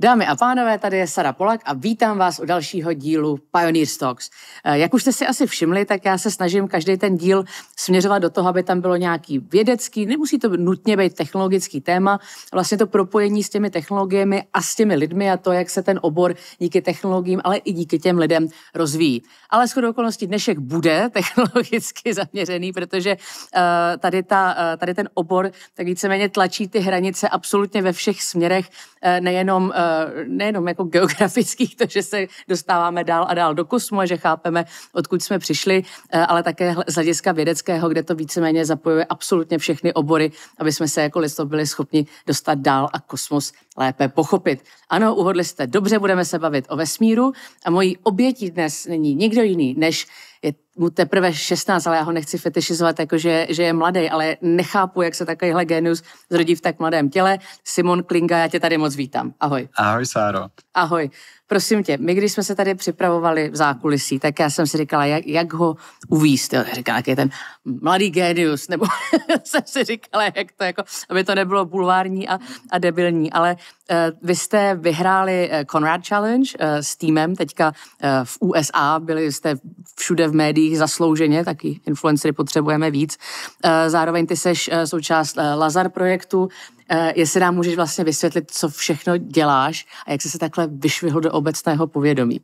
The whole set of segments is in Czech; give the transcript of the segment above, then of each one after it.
Dámy a pánové, tady je Sara Polak a vítám vás u dalšího dílu Pioneer Talks. Jak už jste si asi všimli, tak já se snažím každý ten díl směřovat do toho, aby tam bylo nějaký vědecký, nemusí to nutně být technologický téma, vlastně to propojení s těmi technologiemi a s těmi lidmi a to, jak se ten obor díky technologiím, ale i díky těm lidem rozvíjí. Ale shodou okolností dnešek bude technologicky zaměřený, protože tady ten obor tak víceméně tlačí ty hranice absolutně ve všech směrech, nejenom jako geografických, to, že se dostáváme dál a dál do kosmu a že chápeme, odkud jsme přišli, ale také z hlediska vědeckého, kde to víceméně zapojuje absolutně všechny obory, aby jsme se jako lidstvo byli schopni dostat dál a kosmos lépe pochopit. Ano, uhodli jste dobře, budeme se bavit o vesmíru a mojí obětí dnes není nikdo jiný, než je mu teprve 16, ale já ho nechci fetišizovat, jakože že je mladý, ale nechápu, jak se takovýhle genius zrodí v tak mladém těle. Simon Klinga, já tě tady moc vítám. Ahoj. Ahoj, Sáro. Ahoj. Prosím tě, my když jsme se tady připravovali v zákulisí, tak já jsem si říkala, jak ho uvízt. Říkala, jak je ten mladý genius, nebo jsem si říkala, jak to jako, aby to nebylo bulvární a debilní, ale vy jste vyhráli Conrad Challenge s týmem teďka v USA, byli jste všude v médiích zaslouženě, taky influencery potřebujeme víc. Zároveň ty seš součást Lazar projektu. Jestli nám můžeš vlastně vysvětlit, co všechno děláš a jak jsi se takhle vyšvihl do obecného povědomí.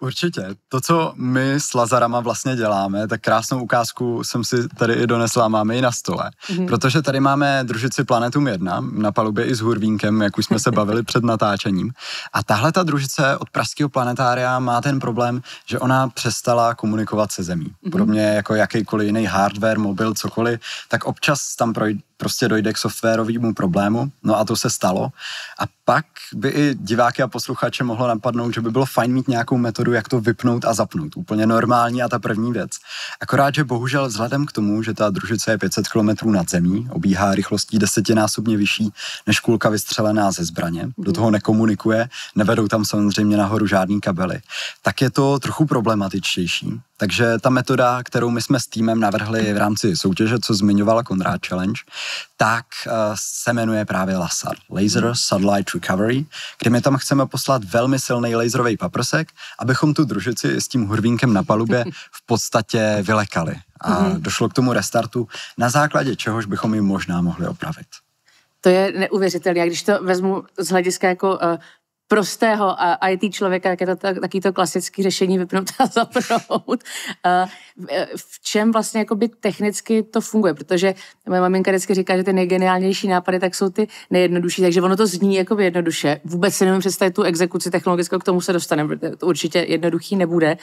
Určitě. To, co my s Lazarama vlastně děláme, tak krásnou ukázku jsem si tady i donesla, máme ji na stole. Protože tady máme družici Planetum 1 na palubě i s Hurvínkem, jak už jsme se bavili před natáčením. A tahle ta družice od Pražského planetária má ten problém, že ona přestala komunikovat se Zemí. Podobně jako jakýkoliv jiný hardware, mobil, cokoliv, tak občas tam prostě dojde k softwarovému problému, no a to se stalo. A pak by i diváky a posluchače mohlo napadnout, že by bylo fajn mít nějakou metodu, jak to vypnout a zapnout. Úplně normální a ta první věc. Akorát, že bohužel vzhledem k tomu, že ta družice je 500 km nad Zemí, obíhá rychlostí 10násobně vyšší než kulka vystřelená ze zbraně, do toho nekomunikuje, nevedou tam samozřejmě nahoru žádný kabely, tak je to trochu problematičtější. Takže ta metoda, kterou my jsme s týmem navrhli v rámci soutěže, co zmiňovala Conrad Challenge, tak se jmenuje právě LASAR, Laser Satellite Recovery, kde my tam chceme poslat velmi silný laserový paprsek, abychom tu družici s tím Hurvínkem na palubě v podstatě vylekali. A došlo k tomu restartu, na základě čehož bychom ji možná mohli opravit. To je neuvěřitelné, když to vezmu z hlediska jako prostého IT člověka, jak je to taky to klasické řešení vypnout a zapnout. V čem vlastně jakoby technicky to funguje? Protože moje maminka vždycky říká, že ty nejgeniálnější nápady tak jsou ty nejjednodušší, takže ono to zní jako jednoduše. Vůbec si nemůžu představit tu exekuci technologickou, k tomu se dostaneme, to určitě jednoduchý nebude.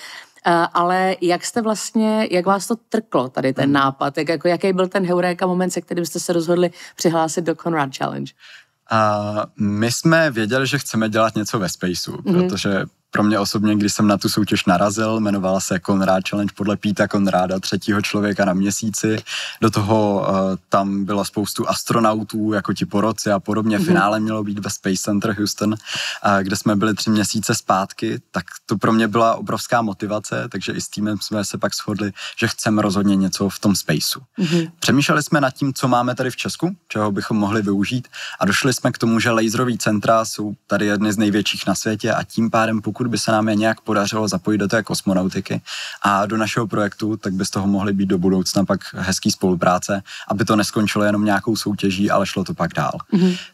Ale jak vás to trklo, tady ten nápad? Jaký byl ten heureka moment, se kterým jste se rozhodli přihlásit do Conrad Challenge? My jsme věděli, že chceme dělat něco ve spaceu, protože pro mě osobně, když jsem na tu soutěž narazil, jmenovala se Conrad Challenge podle Peta Conrada, 3. člověka na měsíci. Do toho tam bylo spoustu astronautů, jako ti porodci a podobně. Finále mělo být ve Space Center Houston, kde jsme byli 3 měsíce zpátky. Tak to pro mě byla obrovská motivace, takže i s týmem jsme se pak shodli, že chceme rozhodně něco v tom spaceu. Přemýšleli jsme nad tím, co máme tady v Česku, čeho bychom mohli využít a došli jsme k tomu, že laserový centra jsou tady jedny z největších na světě a tím pádem, pokud by se nám je nějak podařilo zapojit do té kosmonautiky a do našeho projektu, tak by z toho mohly být do budoucna pak hezký spolupráce, aby to neskončilo jenom nějakou soutěží, ale šlo to pak dál.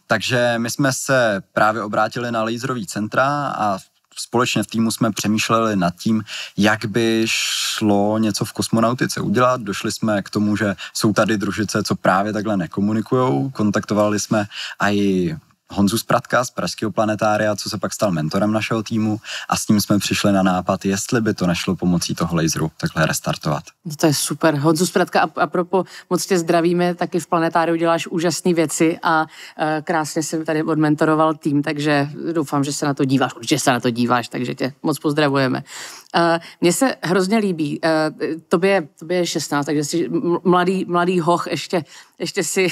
Takže my jsme se právě obrátili na laserový centra a společně v týmu jsme přemýšleli nad tím, jak by šlo něco v kosmonautice udělat. Došli jsme k tomu, že jsou tady družice, co právě takhle nekomunikujou. Kontaktovali jsme i Honzu Spratka z Pražského planetária, co se pak stal mentorem našeho týmu a s ním jsme přišli na nápad, jestli by to nešlo pomocí toho laseru takhle restartovat. To je super. Honzu Spratka, apropo moc tě zdravíme, taky v planetáriu děláš úžasné věci a krásně jsem tady odmentoroval tým, takže doufám, že se na to díváš. Určitě se na to díváš, takže tě moc pozdravujeme. Mně se hrozně líbí, tobě je 16, takže jsi mladý hoch, ještě si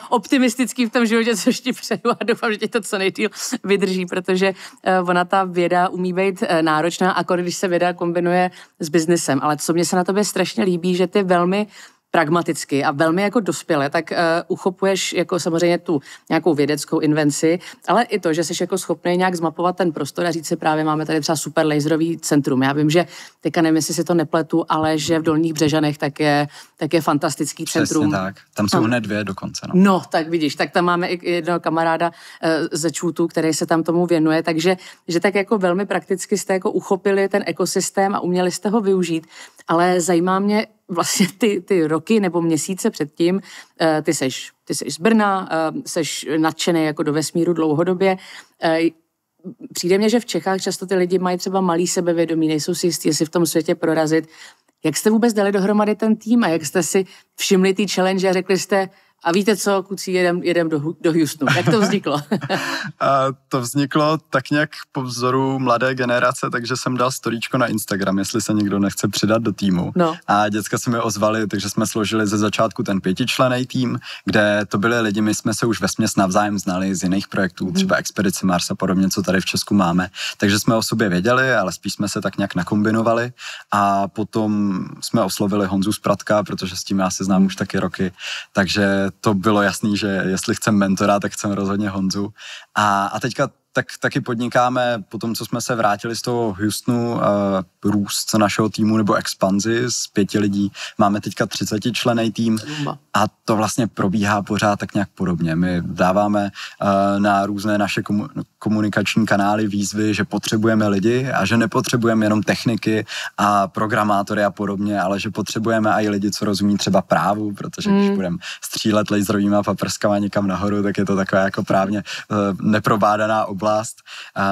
optimistický v tom životě, což ti přeju a doufám, že ti to co nejdýl vydrží, protože ona ta věda umí být náročná, když se věda kombinuje s biznesem. Ale co mě se na tobě strašně líbí, že ty velmi pragmaticky a velmi jako dospěle, tak uchopuješ jako samozřejmě tu nějakou vědeckou invenci, ale i to, že jsi jako schopný nějak zmapovat ten prostor a říct si právě máme tady třeba super laserový centrum. Já vím, že teďka nevím, jestli si to nepletu, ale že v Dolních Břežanech tak je fantastický centrum. Přesně tak. Tam jsou hned 2 dokonce. No, tak vidíš, tak tam máme i jednoho kamaráda ze ČÚTu, který se tam tomu věnuje, takže že tak jako velmi prakticky jste jako uchopili ten ekosystém a uměli jste ho využít, ale zajímá mě vlastně ty roky nebo měsíce předtím, ty seš z Brna, seš nadšený jako do vesmíru dlouhodobě. Přijde mně, že v Čechách často ty lidi mají třeba malý sebevědomí, nejsou si jistí, jestli v tom světě prorazit. Jak jste vůbec dali dohromady ten tým a jak jste si všimli ty challenge a řekli jste, a víte co, kluci, jedem do Houstonu. Jak to vzniklo? To vzniklo tak nějak po vzoru mladé generace, takže jsem dal storíčko na Instagram, jestli se někdo nechce přidat do týmu. No. A děcka se mi ozvali, takže jsme složili ze začátku ten 5členný tým, kde to byli lidi, my jsme se už vesměs navzájem znali z jiných projektů, třeba Expedici Mars a podobně, co tady v Česku máme. Takže jsme o sobě věděli, ale spíš jsme se tak nějak nakombinovali a potom jsme oslovili Honzu Spratka, protože s tím já se znám už taky roky, takže to bylo jasný, že jestli chcem mentora, tak chcem rozhodně Honzu. A teďka taky podnikáme, po tom, co jsme se vrátili z toho Houstonu, růst našeho týmu nebo expanzi z 5 lidí. Máme teďka 30členný tým a to vlastně probíhá pořád tak nějak podobně. My dáváme na různé naše komunikační kanály výzvy, že potřebujeme lidi a že nepotřebujeme jenom techniky a programátory a podobně, ale že potřebujeme i lidi, co rozumí třeba právu, protože když budeme střílet laserovýma paprskama někam nahoru, tak je to taková jako právně neprobádaná oblast,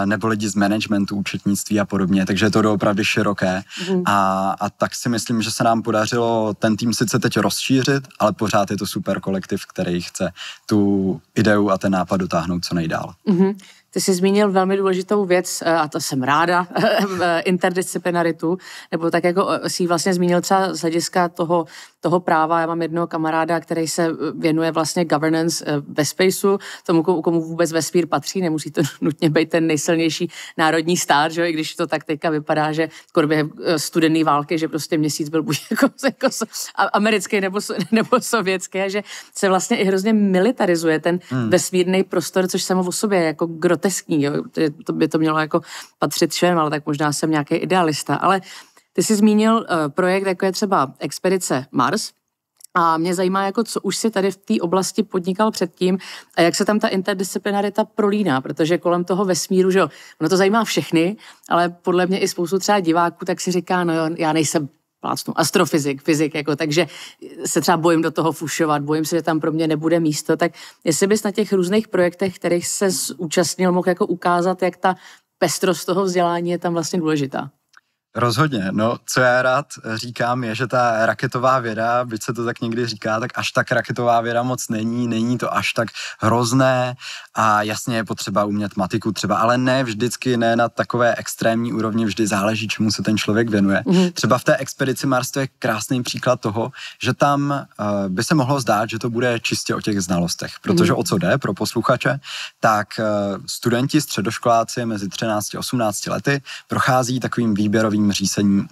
nebo lidi z managementu, účetnictví a podobně, takže je to doopravdy široké a tak si myslím, že se nám podařilo ten tým sice teď rozšířit, ale pořád je to super kolektiv, který chce tu ideu a ten nápad dotáhnout co nejdál. Ty jsi zmínil velmi důležitou věc, a to jsem ráda, interdisciplinaritu, nebo tak jako jsi vlastně zmínil třeba z hlediska toho práva. Já mám jednoho kamaráda, který se věnuje vlastně governance ve spaceu, tomu, komu vůbec vesmír patří, nemusí to nutně být ten nejsilnější národní stát, že? I když to tak teďka vypadá, že skoro během studené války, že prostě měsíc byl buď jako americký nebo sovětský, a že se vlastně i hrozně militarizuje ten vesmírný prostor, což samo o sobě je jako groteskní, jo? To by to mělo jako patřit všem, ale tak možná jsem nějaký idealista, ale ty jsi zmínil projekt, jako je třeba Expedice Mars, a mě zajímá, jako co už si tady v té oblasti podnikal předtím a jak se tam ta interdisciplinarita prolíná, protože kolem toho vesmíru, že jo, ono to zajímá všechny, ale podle mě i spoustu třeba diváků tak si říká, no jo, já nejsem astrofyzik, fyzik, jako, takže se třeba bojím do toho fušovat, bojím se, že tam pro mě nebude místo, tak jestli bys na těch různých projektech, kterých se účastnil, mohl jako ukázat, jak ta pestrost toho vzdělání je tam vlastně důležitá. Rozhodně, no co já rád říkám je, že ta raketová věda, byť se to tak někdy říká, tak až tak raketová věda moc není to až tak hrozné a jasně je potřeba umět matiku třeba, ale ne vždycky, ne na takové extrémní úrovni, vždy záleží, čemu se ten člověk věnuje. Třeba v té Expedici Mars to je krásný příklad toho, že tam by se mohlo zdát, že to bude čistě o těch znalostech, protože o co jde pro posluchače, tak studenti, středoškoláci mezi 13 a 18 lety prochází takovým výběrovým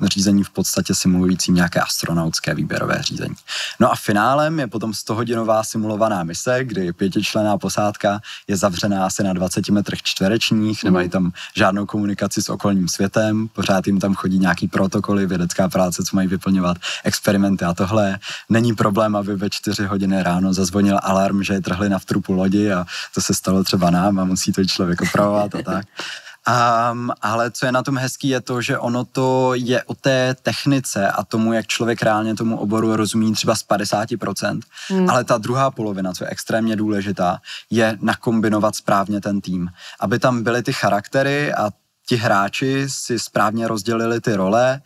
řízení v podstatě simulujícím nějaké astronautské výběrové řízení. No a finálem je potom 100hodinová simulovaná mise, kdy 5členná posádka je zavřená asi na 20 metrech čtverečních, nemají tam žádnou komunikaci s okolním světem, pořád jim tam chodí nějaký protokoly, vědecká práce, co mají vyplňovat, experimenty a tohle. Není problém, aby ve 4 hodiny ráno zazvonil alarm, že je trhli na vtrupu lodi a to se stalo třeba nám a musí to člověk opravovat a tak. Ale co je na tom hezký je to, že ono to je o té technice a tomu, jak člověk reálně tomu oboru rozumí třeba z 50%, ale ta druhá polovina, co je extrémně důležitá, je nakombinovat správně ten tým, aby tam byly ty charaktery a ti hráči si správně rozdělili ty role,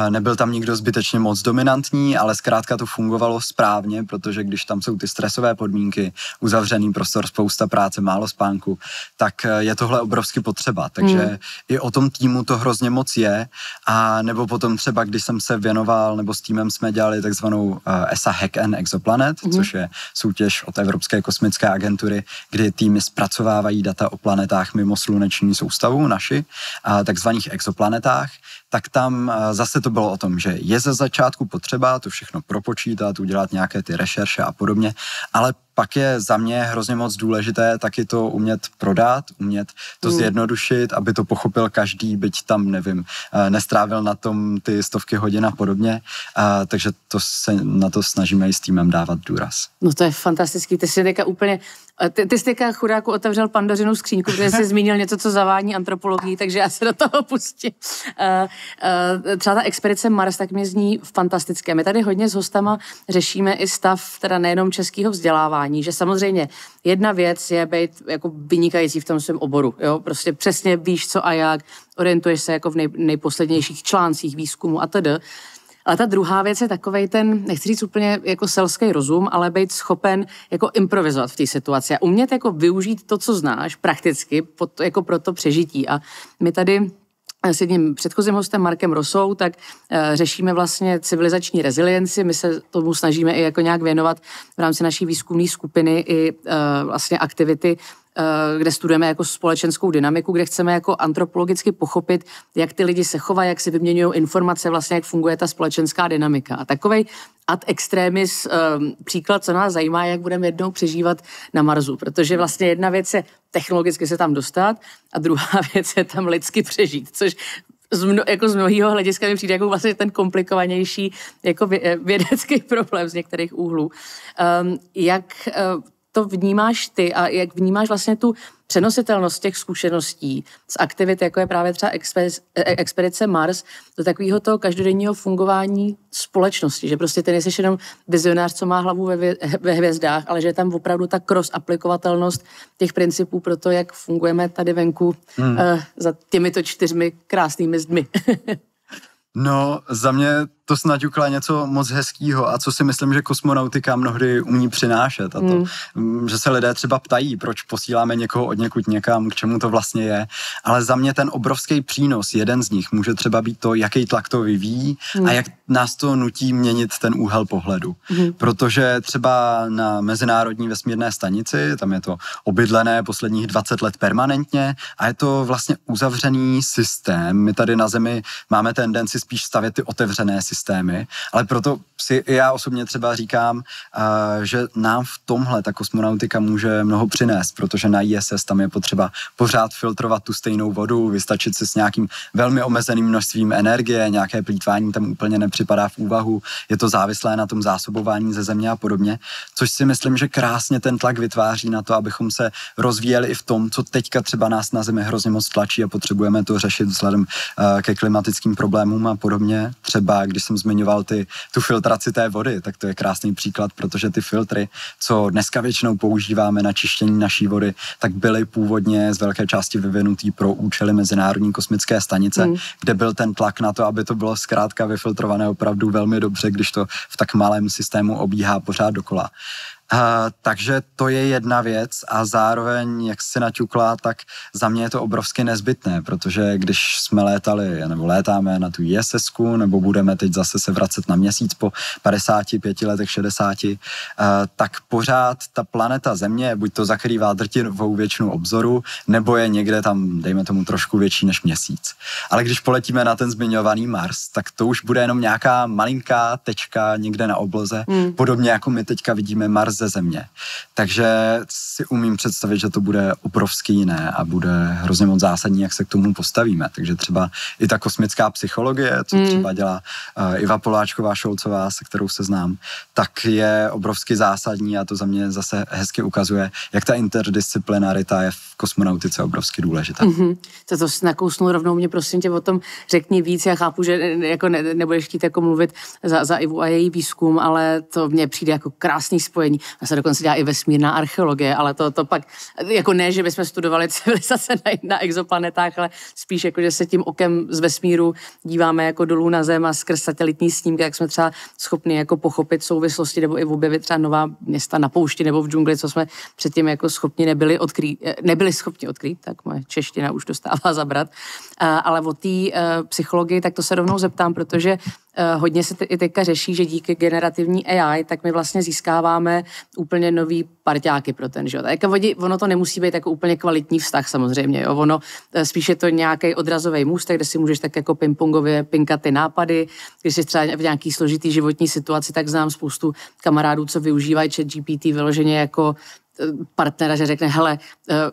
nebyl tam nikdo zbytečně moc dominantní, ale zkrátka to fungovalo správně, protože když tam jsou ty stresové podmínky, uzavřený prostor, spousta práce, málo spánku, tak je tohle obrovsky potřeba. Takže i o tom týmu to hrozně moc je. A nebo potom třeba, když jsem se věnoval, nebo s týmem jsme dělali takzvanou ESA Hack and Exoplanet, což je soutěž od Evropské kosmické agentury, kdy týmy zpracovávají data o planetách mimo sluneční soustavu naši, takzvaných exoplanetách, tak tam zase to bylo o tom, že je ze začátku potřeba to všechno propočítat, udělat nějaké ty rešerše a podobně, ale pak je za mě hrozně moc důležité taky to umět prodat, umět to zjednodušit, aby to pochopil každý, byť tam, nevím, nestrávil na tom ty stovky hodin a podobně, takže to se na to snažíme i s týmem dávat důraz. No to je fantastický, ty jsi teďka úplně, ty jsi teďka chudáku otevřel Pandořinu skříňku, protože jsi zmínil něco, co zavání antropologii, takže já se do toho pustím. Třeba ta expedice Mars, tak mě zní fantastické. My tady hodně s hostama řešíme i stav teda nejenom českého vzdělávání, že samozřejmě jedna věc je být jako vynikající v tom svém oboru, jo? Prostě přesně víš co a jak, orientuješ se jako v nejposlednějších článcích výzkumu a td. Ale ta druhá věc je takovej ten, nechci říct úplně jako selský rozum, ale být schopen jako improvizovat v té situaci a umět jako využít to, co znáš prakticky jako pro to přežití. A my tady s jedním předchozím hostem Markem Rosou, tak řešíme vlastně civilizační rezilienci. My se tomu snažíme i jako nějak věnovat v rámci naší výzkumné skupiny i vlastně aktivity, kde studujeme jako společenskou dynamiku, kde chceme jako antropologicky pochopit, jak ty lidi se chovají, jak si vyměňují informace, vlastně jak funguje ta společenská dynamika. A takovej ad extremis příklad, co nás zajímá, jak budeme jednou přežívat na Marsu, protože vlastně jedna věc je technologicky se tam dostat a druhá věc je tam lidsky přežít, což z mnohého hlediska mi přijde jako vlastně ten komplikovanější jako vědecký problém z některých úhlů. Jak to vnímáš ty a jak vnímáš vlastně tu přenositelnost těch zkušeností z aktivit, jako je právě třeba expedice Mars, do takového toho každodenního fungování společnosti, že prostě ty nejsi jenom vizionář, co má hlavu ve hvězdách, ale že je tam opravdu ta cross-aplikovatelnost těch principů pro to, jak fungujeme tady venku za těmito 4 krásnými zdmi. No, za mě to snad ukla něco moc hezkýho a co si myslím, že kosmonautika mnohdy umí přinášet. A to, že se lidé třeba ptají, proč posíláme někoho od někud někam, k čemu to vlastně je. Ale za mě ten obrovský přínos, jeden z nich, může třeba být to, jaký tlak to vyvíjí a jak nás to nutí měnit ten úhel pohledu. Protože třeba na Mezinárodní vesmírné stanici, tam je to obydlené posledních 20 let permanentně a je to vlastně uzavřený systém. My tady na Zemi máme tendenci spíš stavět ty otevřené systémy, ale proto si i já osobně třeba říkám, že nám v tomhle ta kosmonautika může mnoho přinést, protože na ISS tam je potřeba pořád filtrovat tu stejnou vodu, vystačit si s nějakým velmi omezeným množstvím energie, nějaké plýtvání tam úplně nepřipadá v úvahu, je to závislé na tom zásobování ze Země a podobně, což si myslím, že krásně ten tlak vytváří na to, abychom se rozvíjeli i v tom, co teďka třeba nás na Zemi hrozně moc tlačí a potřebujeme to řešit vzhledem ke klimatickým problémům a podobně. Třeba když jsem zmiňoval tu filtraci té vody, tak to je krásný příklad, protože ty filtry, co dneska většinou používáme na čištění naší vody, tak byly původně z velké části vyvinutý pro účely Mezinárodní kosmické stanice, kde byl ten tlak na to, aby to bylo zkrátka vyfiltrované opravdu velmi dobře, když to v tak malém systému obíhá pořád dokola. Takže to je jedna věc a zároveň, jak si naťukla, tak za mě je to obrovsky nezbytné, protože když jsme létali nebo létáme na tu ISS-ku, nebo budeme teď zase se vracet na Měsíc po 55 letech, 60, tak pořád ta planeta Země buď to zakrývá drtivou většinu obzoru, nebo je někde tam, dejme tomu, trošku větší než Měsíc. Ale když poletíme na ten zmiňovaný Mars, tak to už bude jenom nějaká malinká tečka někde na obloze, podobně jako my teďka vidíme Mars ze Země. Takže si umím představit, že to bude obrovský jiné a bude hrozně moc zásadní, jak se k tomu postavíme. Takže třeba i ta kosmická psychologie, co třeba dělá Iva Poláčková-Šolcová, se kterou se znám, tak je obrovsky zásadní a to za mě zase hezky ukazuje, jak ta interdisciplinarita je v kosmonautice obrovsky důležitá. To nakousnul rovnou mě, prosím tě, o tom řekni víc. Já chápu, že jako nebudeš chtít jako mluvit za Ivu a její výzkum, ale to mně přijde jako krásný spojení. A se dokonce dělá i vesmírná archeologie, ale to pak, jako ne, že bychom studovali civilizace na exoplanetách, ale spíš jako, že se tím okem z vesmíru díváme jako dolů na Zem a skrz satelitní snímky, jak jsme třeba schopni jako pochopit souvislosti nebo i objevit třeba nová města na poušti nebo v džungli, co jsme předtím jako nebyli schopni odkrýt, tak moje čeština už dostává zabrat. Ale o té psychologii, tak to se rovnou zeptám, protože hodně se i teďka řeší, že díky generativní AI, tak my vlastně získáváme úplně nový parťáky pro ten život. Ono to nemusí být jako úplně kvalitní vztah samozřejmě, jo? Ono spíš je to nějaký odrazový můstek, kde si můžeš tak jako pingpongově pinkat ty nápady, když jsi třeba v nějaký složitý životní situaci, tak znám spoustu kamarádů, co využívají ChatGPT vyloženě jako partnera, že řekne, hele,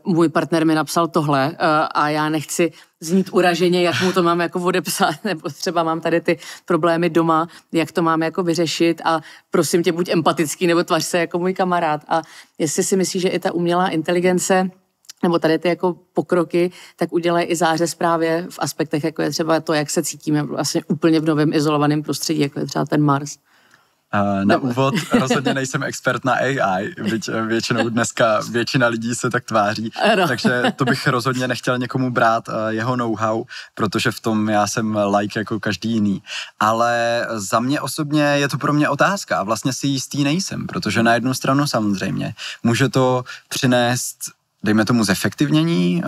můj partner mi napsal tohle a já nechci znít uraženě, jak mu to mám jako odepsat, nebo třeba mám tady ty problémy doma, jak to mám jako vyřešit a prosím tě, buď empatický, nebo tvař se jako můj kamarád. A jestli si myslíš, že i ta umělá inteligence nebo tady ty jako pokroky, tak udělají i zářez právě v aspektech, jako je třeba to, jak se cítíme vlastně úplně v novém izolovaném prostředí, jako je třeba ten Mars. Na úvod rozhodně nejsem expert na AI, byť většinou dneska většina lidí se tak tváří, takže to bych rozhodně nechtěl někomu brát jeho know-how, protože v tom já jsem like jako každý jiný. Ale za mě osobně je to pro mě otázka a vlastně si jistý nejsem, protože na jednu stranu samozřejmě může to přinést dejme tomu zefektivnění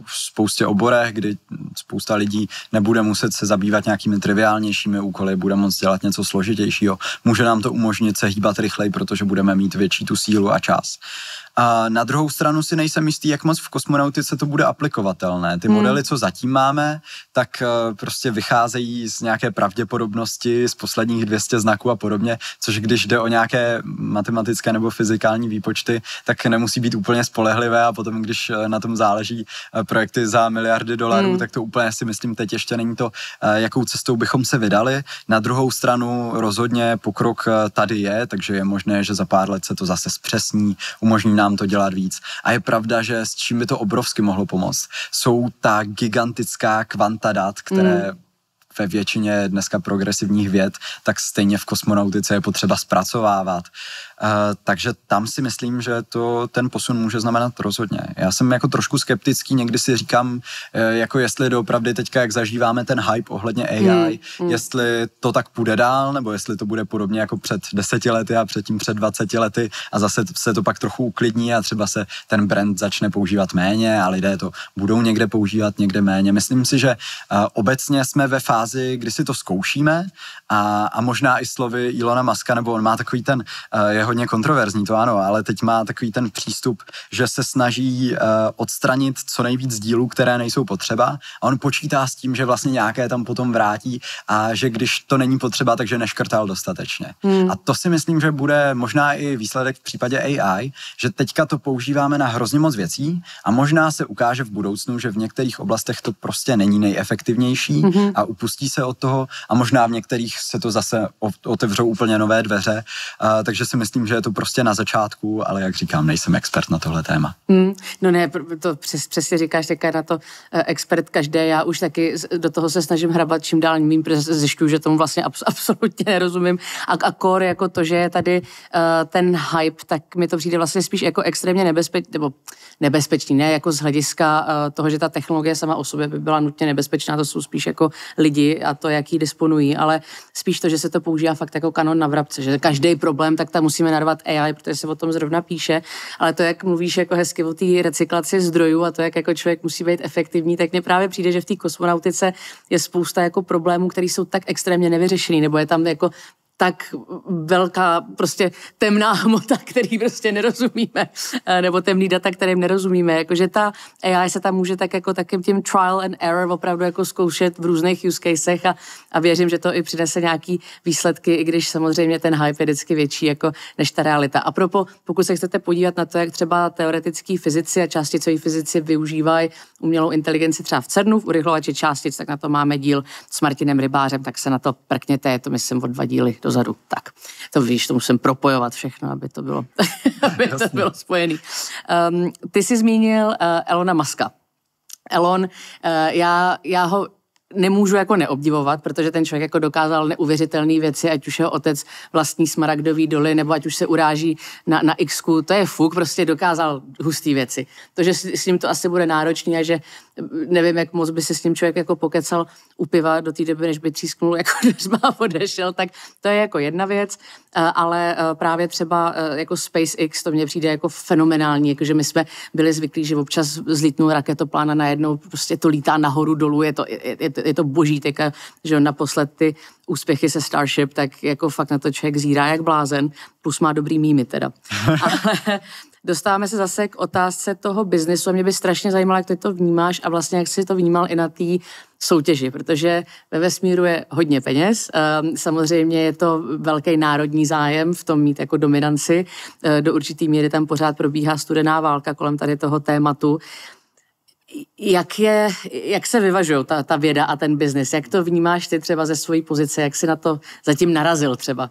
v spoustě oborech, kdy spousta lidí nebude muset se zabývat nějakými triviálnějšími úkoly, bude moct dělat něco složitějšího. Může nám to umožnit se hýbat rychleji, protože budeme mít větší tu sílu a čas. A na druhou stranu si nejsem jistý, jak moc v kosmonautice to bude aplikovatelné. Ty modely, co zatím máme, tak prostě vycházejí z nějaké pravděpodobnosti, z posledních 200 znaků a podobně, což když jde o nějaké matematické nebo fyzikální výpočty, tak nemusí být úplně spolehlivé a potom, když na tom záleží projekty za miliardy dolarů, tak to úplně si myslím teď ještě není to, jakou cestou bychom se vydali. Na druhou stranu rozhodně pokrok tady je, takže je možné, že za pár let se to zase zpřesní, umožní nám to dělat víc. A je pravda, že s čím by to obrovsky mohlo pomoct, jsou ta gigantická kvanta dat, které ve většině dneska progresivních věd, tak stejně v kosmonautice je potřeba zpracovávat. Takže tam si myslím, že to ten posun může znamenat rozhodně. Já jsem jako trošku skeptický, někdy si říkám, jako jestli doopravdy teďka, jak zažíváme ten hype ohledně AI, jestli to tak půjde dál, nebo jestli to bude podobně jako před 10 lety a předtím před 20 lety a zase se to pak trochu uklidní a třeba se ten brand začne používat méně a lidé to budou někde používat, někde méně. Myslím si, že obecně jsme ve fázi, kdy si to zkoušíme a možná i slovy Elona Muska, nebo on má takový ten, je hodně kontroverzní, to ano, ale teď má takový ten přístup, že se snaží odstranit co nejvíc dílů, které nejsou potřeba a on počítá s tím, že vlastně nějaké tam potom vrátí a že když to není potřeba, takže neškrtal dostatečně. A to si myslím, že bude možná i výsledek v případě AI, že teďka to používáme na hrozně moc věcí a možná se ukáže v budoucnu, že v některých oblastech to prostě není nejefektivnější a upustí se od toho a možná v některých se to zase otevřou úplně nové dveře, takže si myslím, že je to prostě na začátku, ale jak říkám, nejsem expert na tohle téma. No ne, to přesně říkáš, teďka na to expert každý, já už taky do toho se snažím hrabat čím dál mým, protože zjišťuju, že tomu vlastně absolutně nerozumím a core jako to, že je tady ten hype, tak mi to přijde vlastně spíš jako extrémně nebezpečný, ne jako z hlediska toho, že ta technologie sama o sobě by byla nutně nebezpečná, to jsou spíš jako lidi a to, jak jí disponují, ale spíš to, že se to používá fakt jako kanon na vrabce, že každý problém, tak tam musíme narvat AI, protože se o tom zrovna píše, ale to, jak mluvíš jako hezky o té recyklaci zdrojů a to, jak jako člověk musí být efektivní, tak mně právě přijde, že v té kosmonautice je spousta jako problémů, které jsou tak extrémně nevyřešený, nebo je tam jako tak velká prostě temná hmota, který prostě nerozumíme, nebo temný data, kterým nerozumíme, jakože ta AI se tam může tak jako takým tím trial and error opravdu jako zkoušet v různých use casech a věřím, že to i přinese nějaký výsledky, i když samozřejmě ten hype je vždycky větší jako než ta realita. A propo, pokud se chcete podívat na to, jak třeba teoretický fyzici a částicoví fyzici využívají umělou inteligenci třeba v CERNu, v urychlovači částic, tak na to máme díl s Martinem Rybářem, tak se na to prkněte, je to myslím o 2 díly dozadu. Tak, to víš, to musím propojovat všechno, aby to bylo, to bylo spojený. Ty jsi zmínil Elona Muska. Elon, já ho nemůžu jako neobdivovat, protože ten člověk jako dokázal neuvěřitelné věci, ať už jeho otec vlastní smaragdový doly, nebo ať už se uráží na X-ku, to je fuk, prostě dokázal hustý věci. To, že s ním to asi bude náročný a že nevím, jak moc by se s ním člověk jako pokecal u piva do té doby, než by třísknul jako dveřma a odešel, tak to je jako jedna věc, ale právě třeba jako SpaceX, to mně přijde jako fenomenální, jakože my jsme byli zvyklí, že občas zlítnou raketoplán a najednou prostě to lítá nahoru dolů, je je to boží teďka, že naposled ty úspěchy se Starship, tak jako fakt na to člověk zírá jak blázen, plus má dobrý mýmy teda. Ale dostáváme se zase k otázce toho biznesu a mě by strašně zajímalo, jak ty to vnímáš a vlastně jak jsi to vnímal i na té soutěži, protože ve vesmíru je hodně peněz, samozřejmě je to velký národní zájem v tom mít jako dominanci, do určitý míry tam pořád probíhá studená válka kolem tady toho tématu. Jak se vyvažují ta věda a ten biznis? Jak to vnímáš ty třeba ze své pozice? Jak jsi na to zatím narazil třeba?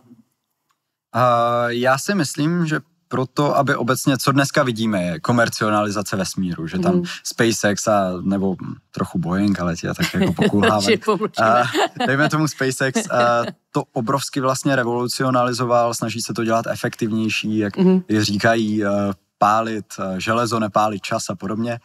Já si myslím, že proto, aby obecně, co dneska vidíme, je komercionalizace vesmíru, že tam SpaceX nebo trochu Boeing, ale tě tak jako pokulhávají. Dejme tomu SpaceX, to obrovsky vlastně revolucionalizoval, snaží se to dělat efektivnější, jak říkají, pálit železo, nepálit čas a podobně.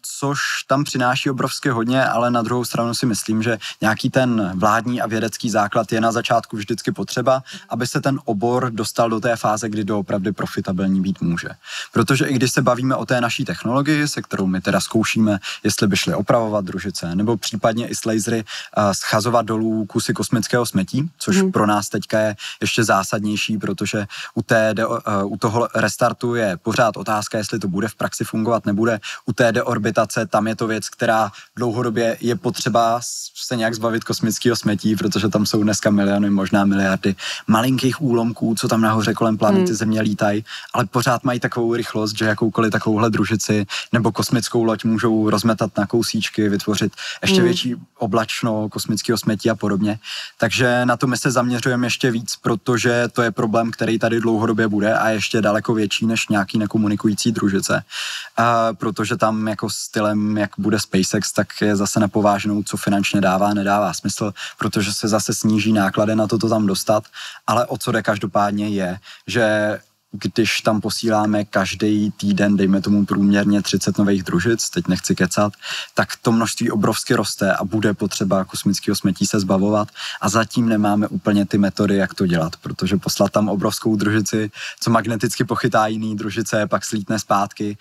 Což tam přináší obrovsky hodně, ale na druhou stranu si myslím, že nějaký ten vládní a vědecký základ je na začátku vždycky potřeba, aby se ten obor dostal do té fáze, kdy doopravdy profitabilní být může. Protože i když se bavíme o té naší technologii, se kterou my teda zkoušíme, jestli by šli opravovat družice, nebo případně i s lasery schazovat dolů kusy kosmického smetí, což pro nás teďka je ještě zásadnější, protože u toho restartu je pořád otázka, jestli to bude v praxi fungovat, nebude. U té deorbitace, tam je to věc, která dlouhodobě je potřeba se nějak zbavit kosmického smetí, protože tam jsou dneska miliony, možná miliardy malinkých úlomků, co tam nahoře kolem planety Země lítají, ale pořád mají takovou rychlost, že jakoukoliv takovouhle družici nebo kosmickou loď můžou rozmetat na kousíčky, vytvořit ještě větší oblačno kosmického smetí a podobně. Takže na to my se zaměřujeme ještě víc, protože to je problém, který tady dlouhodobě bude a ještě daleko větší než nějaký nekomunikující družice. Protože tam jako stylem, jak bude SpaceX, tak je zase nepovážnou, co finančně dává, nedává smysl, protože se zase sníží náklady na to tam dostat, ale o co jde každopádně je, že když tam posíláme každý týden, dejme tomu průměrně 30 nových družic, teď nechci kecat, tak to množství obrovsky roste a bude potřeba kosmického smetí se zbavovat a zatím nemáme úplně ty metody, jak to dělat, protože poslat tam obrovskou družici, co magneticky pochytá jiný družice, pak slítne zpátky,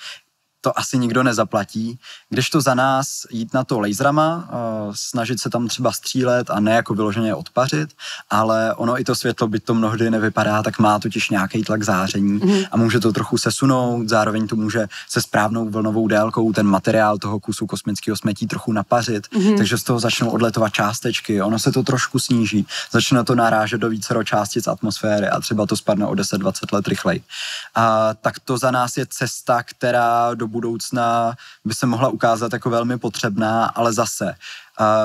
to asi nikdo nezaplatí. Když to za nás jít na to laserama, snažit se tam třeba střílet a ne jako vyloženě odpařit, ale ono i to světlo, byť to mnohdy nevypadá, tak má totiž nějaký tlak záření a může to trochu sesunout, zároveň to může se správnou vlnovou délkou ten materiál toho kusu kosmického smetí trochu napařit, takže z toho začnou odletovat částečky, ono se to trošku sníží, začne to narážet do vícero částic atmosféry a třeba to spadne o 10-20 let rychleji. Tak to za nás je cesta, která do budoucna by se mohla ukázat jako velmi potřebná, ale zase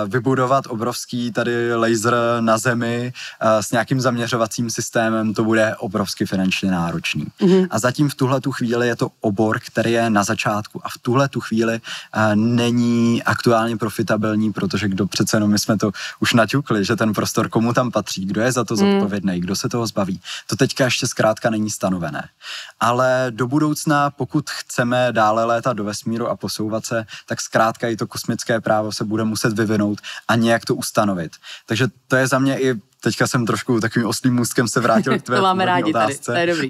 vybudovat obrovský tady laser na Zemi s nějakým zaměřovacím systémem, to bude obrovsky finančně náročný. A zatím v tuhletu chvíli je to obor, který je na začátku a v tuhletu chvíli není aktuálně profitabilní, protože kdo přece jenom my jsme to už naťukli, že ten prostor komu tam patří, kdo je za to zodpovědný, kdo se toho zbaví. To teďka ještě zkrátka není stanovené. Ale do budoucna, pokud chceme dále létat do vesmíru a posouvat se, tak zkrátka i to kosmické právo se bude muset vyvinout a nějak to ustanovit. Takže to je za mě i, teďka jsem trošku takovým oslým můstkem se vrátil k tvé původní otázce. To je dobrý.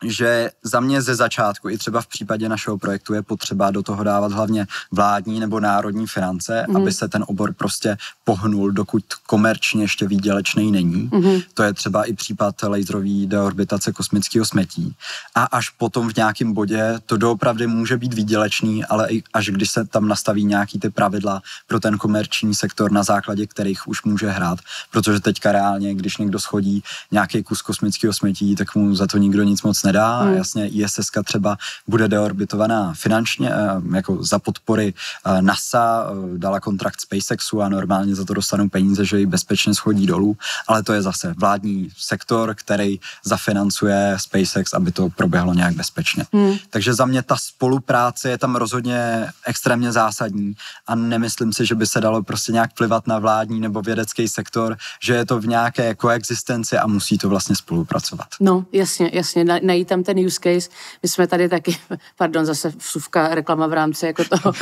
Že za mě ze začátku, i třeba v případě našeho projektu, je potřeba do toho dávat hlavně vládní nebo národní finance, aby se ten obor prostě pohnul, dokud komerčně ještě výdělečný není. To je třeba i případ laserové deorbitace kosmického smetí. A až potom v nějakém bodě to doopravdy může být výdělečný, ale i až když se tam nastaví nějaký ty pravidla pro ten komerční sektor, na základě kterých už může hrát. Protože teďka reálně, když někdo schodí nějaký kus kosmického smetí, tak mu za to nikdo nic moc nedá. Jasně, ISS třeba bude deorbitovaná finančně, jako za podpory NASA, dala kontrakt SpaceXu a normálně za to dostanou peníze, že ji bezpečně schodí dolů, ale to je zase vládní sektor, který zafinancuje SpaceX, aby to proběhlo nějak bezpečně. Takže za mě ta spolupráce je tam rozhodně extrémně zásadní a nemyslím si, že by se dalo prostě nějak plivat na vládní nebo vědecký sektor, že je to v nějaké koexistenci a musí to vlastně spolupracovat. No, jasně, najít tam ten use case. My jsme tady taky, pardon, zase vsuvka reklama v rámci jako toho,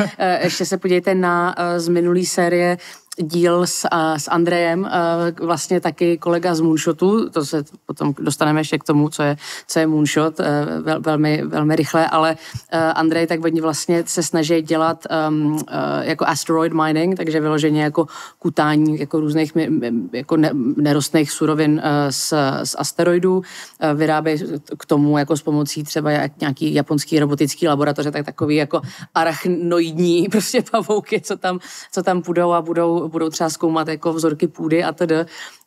ještě se podívejte na z minulý série díl s Andrejem, vlastně taky kolega z Moonshotu, to se potom dostaneme ještě k tomu, co je Moonshot, velmi, velmi rychle, ale Andrej, tak oni vlastně se snaží dělat jako asteroid mining, takže vyloženě jako kutání jako různých jako nerostných surovin z asteroidů, vyrábějí k tomu jako s pomocí třeba nějaký japonský robotický laboratoře, tak takový jako arachnoidní prostě pavouky, co tam půjdou a budou třeba zkoumat jako vzorky půdy a td.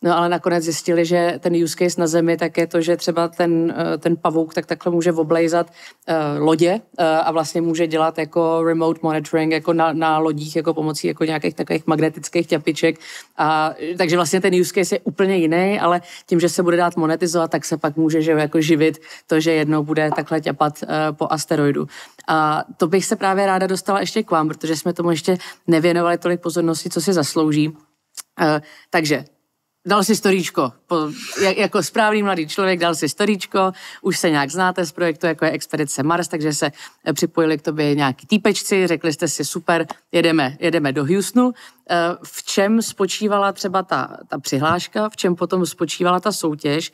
No ale nakonec zjistili, že ten use case na Zemi tak je to, že třeba ten pavouk tak takhle může oblejzat lodě a vlastně může dělat jako remote monitoring jako na lodích jako pomocí jako nějakých takových magnetických ťapiček. Takže vlastně ten use case je úplně jiný, ale tím, že se bude dát monetizovat, tak se pak může jako živit to, že jednou bude takhle ťapat po asteroidu. A to bych se právě ráda dostala ještě k vám, protože jsme tomu ještě nevěnovali tolik pozornosti, co si zaslouží. Takže dal si storíčko, jako správný mladý člověk dal si storíčko, už se nějak znáte z projektu, jako je Expedice Mars, takže se připojili k tobě nějaký týpečci, řekli jste si super, jedeme do Houstonu. V čem spočívala třeba ta přihláška, v čem potom spočívala ta soutěž?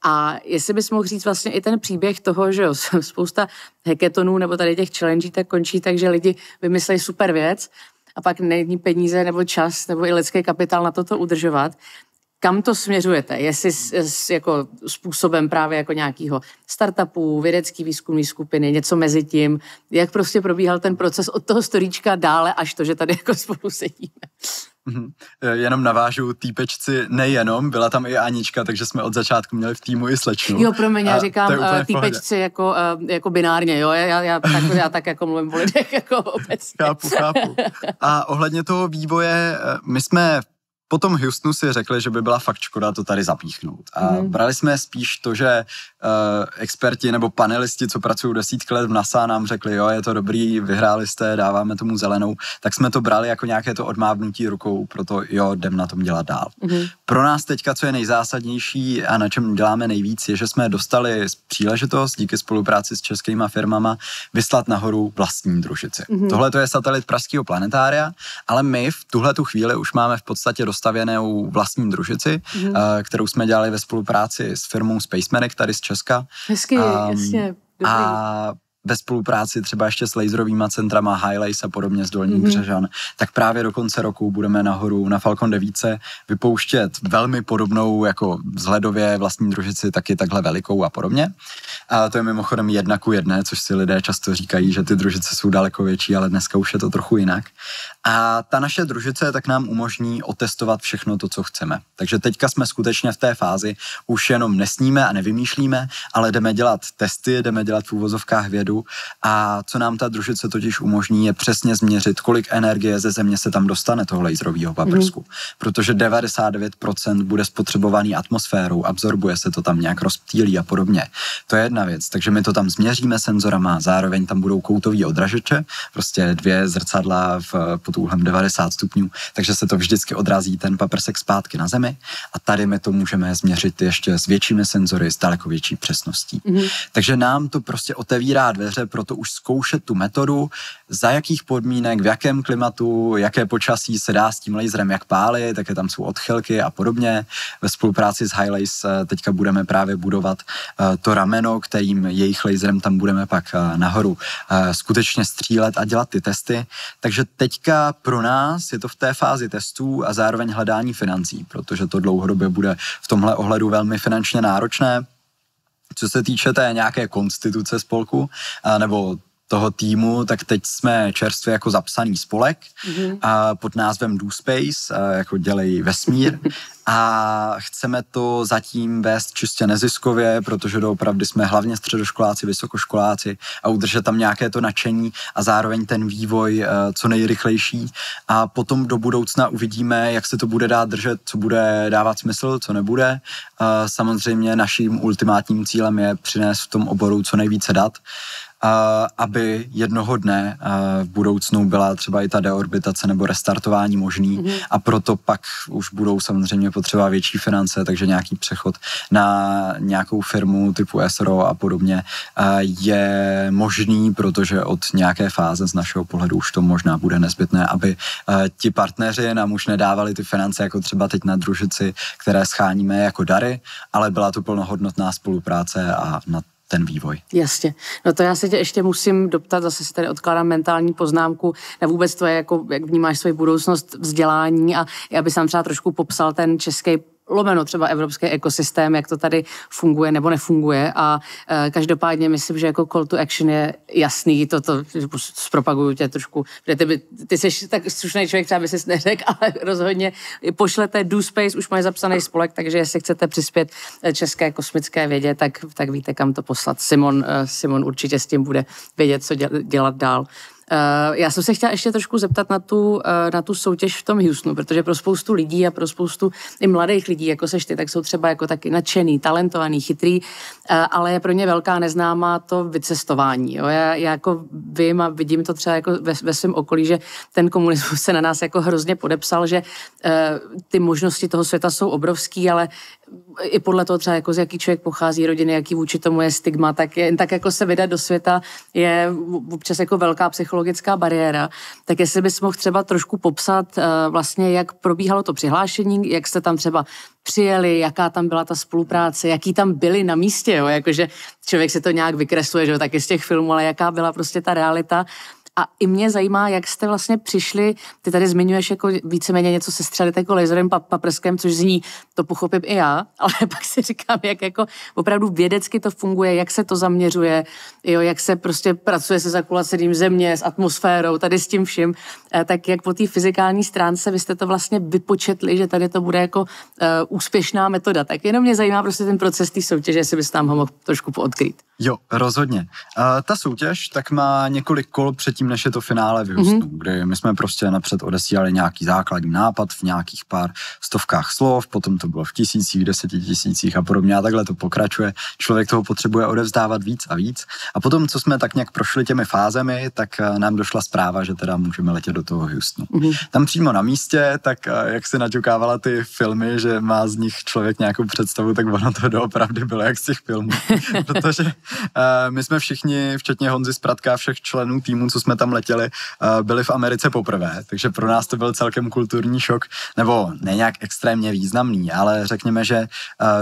A jestli bys mohl říct vlastně i ten příběh toho, že jo, spousta hackathonů nebo tady těch challenge tak končí tak, že lidi vymyslejí super věc a pak není peníze nebo čas nebo i lidský kapitál na toto udržovat. Kam to směřujete? Jestli jako způsobem právě jako nějakého startupu, vědecký výzkumný skupiny, něco mezi tím, jak prostě probíhal ten proces od toho storíčka dále až to, že tady jako spolu sedíme? Jenom navážu, týpečci nejenom, byla tam i Anička, takže jsme od začátku měli v týmu i slečnu. Jo, promiň, já říkám týpečci jako binárně, jo, já tak jako mluvím o lidech jako obecně. Chápu. A ohledně toho vývoje, my jsme po tom Houstonu si řekli, že by byla fakt škoda to tady zapíchnout. A brali jsme spíš to, že experti nebo panelisti, co pracují desítky let v NASA, nám řekli, jo, je to dobrý, vyhráli jste, dáváme tomu zelenou, tak jsme to brali jako nějaké to odmávnutí rukou, proto jo, jdem na tom dělat dál. Pro nás teďka, co je nejzásadnější a na čem děláme nejvíc, je, že jsme dostali příležitost díky spolupráci s českýma firmama vyslat nahoru vlastní družici. Tohle to je satelit Pražského planetária, ale my v tuhletu chvíli už máme v podstatě dostavěnou vlastní družici, kterou jsme dělali ve spolupráci s firmou Spacemanic tady z Česka. Hezky, jasně. Dobrý. A ve spolupráci třeba ještě s laserovýma centrama Highlights a podobně z Dolních Břežan, tak právě do konce roku budeme nahoru na Falcon 9 vypouštět velmi podobnou jako vzhledově vlastní družici, taky takhle velikou a podobně. A to je mimochodem 1:1, což si lidé často říkají, že ty družice jsou daleko větší, ale dneska už je to trochu jinak. A ta naše družice tak nám umožní otestovat všechno to, co chceme. Takže teďka jsme skutečně v té fázi, už jenom nesníme a nevymýšlíme, ale jdeme dělat testy, jdeme dělat v úvozovkách vědu a co nám ta družice totiž umožní je přesně změřit, kolik energie ze Země se tam dostane toho laserového paprsku. Protože 99% bude spotřebovaný atmosférou, absorbuje se to tam nějak rozptýlí a podobně. To je jedna věc, takže my to tam změříme senzorama, zároveň tam budou koutový odražeče, prostě 2 zrcadla pod úhlem 90 stupňů, takže se to vždycky odrazí ten paprsek zpátky na Zemi a tady my to můžeme změřit ještě s většími senzory, s daleko větší přesností. Takže nám to prostě otevírá dveře pro to už zkoušet tu metodu, za jakých podmínek, v jakém klimatu, jaké počasí se dá s tím laserem jak pálit, také tam jsou odchylky a podobně. Ve spolupráci s Highlights teďka budeme právě budovat to rameno, kterým jejich laserem tam budeme pak nahoru skutečně střílet a dělat ty testy. Takže teďka pro nás je to v té fázi testů a zároveň hledání financí, protože to dlouhodobě bude v tomhle ohledu velmi finančně náročné. Co se týče té nějaké konstituce spolku, nebo toho týmu, tak teď jsme čerstvě jako zapsaný spolek pod názvem Do Space, jako dělej vesmír. A chceme to zatím vést čistě neziskově, protože doopravdy jsme hlavně středoškoláci, vysokoškoláci a udržet tam nějaké to nadšení a zároveň ten vývoj co nejrychlejší. A potom do budoucna uvidíme, jak se to bude dát držet, co bude dávat smysl, co nebude. Samozřejmě naším ultimátním cílem je přinést v tom oboru co nejvíce dat. aby jednoho dne v budoucnu byla třeba i ta deorbitace nebo restartování možný a proto pak už budou samozřejmě potřeba větší finance, takže nějaký přechod na nějakou firmu typu SRO a podobně je možný, protože od nějaké fáze z našeho pohledu už to možná bude nezbytné, aby ti partneři nám už nedávali ty finance jako třeba teď na družici, které scháníme jako dary, ale byla to plnohodnotná spolupráce a na ten vývoj. Jasně. No to já se tě ještě musím doptat, zase si tady odkládám mentální poznámku na vůbec to, jako, jak vnímáš svoji budoucnost vzdělání a aby sám třeba trošku popsal ten český lomeno třeba evropský ekosystém, jak to tady funguje nebo nefunguje a každopádně myslím, že jako call to action je jasný, to zpropaguju tě trošku, protože ty jsi tak slušný člověk, třeba by si neřekl, ale rozhodně pošlete Do Space, už mají zapsaný spolek, takže jestli chcete přispět české kosmické vědě, tak víte, kam to poslat. Simon určitě s tím bude vědět, co dělat dál. Já jsem se chtěla ještě trošku zeptat na tu soutěž v tom Houstonu, protože pro spoustu lidí a pro spoustu i mladých lidí, jako seš ty, tak jsou třeba jako taky nadšený, talentovaný, chytrý, ale je pro ně velká neznámá to vycestování. Jo? Já jako vím a vidím to třeba jako ve svém okolí, že ten komunismus se na nás jako hrozně podepsal, že ty možnosti toho světa jsou obrovský, ale i podle toho třeba jako z jaký člověk pochází rodiny, jaký vůči tomu je stigma, tak jako se vydat do světa je občas jako velká psychologická bariéra. Tak jestli bys mohl třeba trošku popsat vlastně, jak probíhalo to přihlášení, jak jste tam třeba přijeli, jaká tam byla ta spolupráce, jaký tam byli na místě, jo? Jakože člověk si to nějak vykresluje, že jo, taky z těch filmů, ale jaká byla prostě ta realita. A i mě zajímá, jak jste vlastně přišli, ty tady zmiňuješ jako víceméně něco se střelit jako laserem paprskem, což zní, to pochopím i já, ale pak si říkám, jak jako opravdu vědecky to funguje, jak se to zaměřuje, jo, jak se prostě pracuje se zakulacením země, s atmosférou, tady s tím vším, tak jak po té fyzikální stránce vy jste to vlastně vypočetli, že tady to bude jako úspěšná metoda. Tak jenom mě zajímá prostě ten proces té soutěže, jestli bys tam ho mohl trošku poodkryt. Jo, rozhodně. Ta soutěž tak má několik kol předtím, než je to finále v Houstonu, kdy my jsme prostě napřed odesílali nějaký základní nápad v nějakých pár stovkách slov, potom to bylo v 1000, 10 000 a podobně a takhle to pokračuje. Člověk toho potřebuje odevzdávat víc a víc. A potom, co jsme tak nějak prošli těmi fázemi, tak nám došla zpráva, že teda můžeme letět do toho Houstonu. Tam přímo na místě, tak jak si naťukávala ty filmy, že má z nich člověk nějakou představu, tak ono to doopravdy bylo jak z těch filmů. Protože my jsme všichni, včetně Honzy Spratka, všech členů týmu, co jsme tam letěli, byli v Americe poprvé, takže pro nás to byl celkem kulturní šok, nebo ne nějak extrémně významný, ale řekněme, že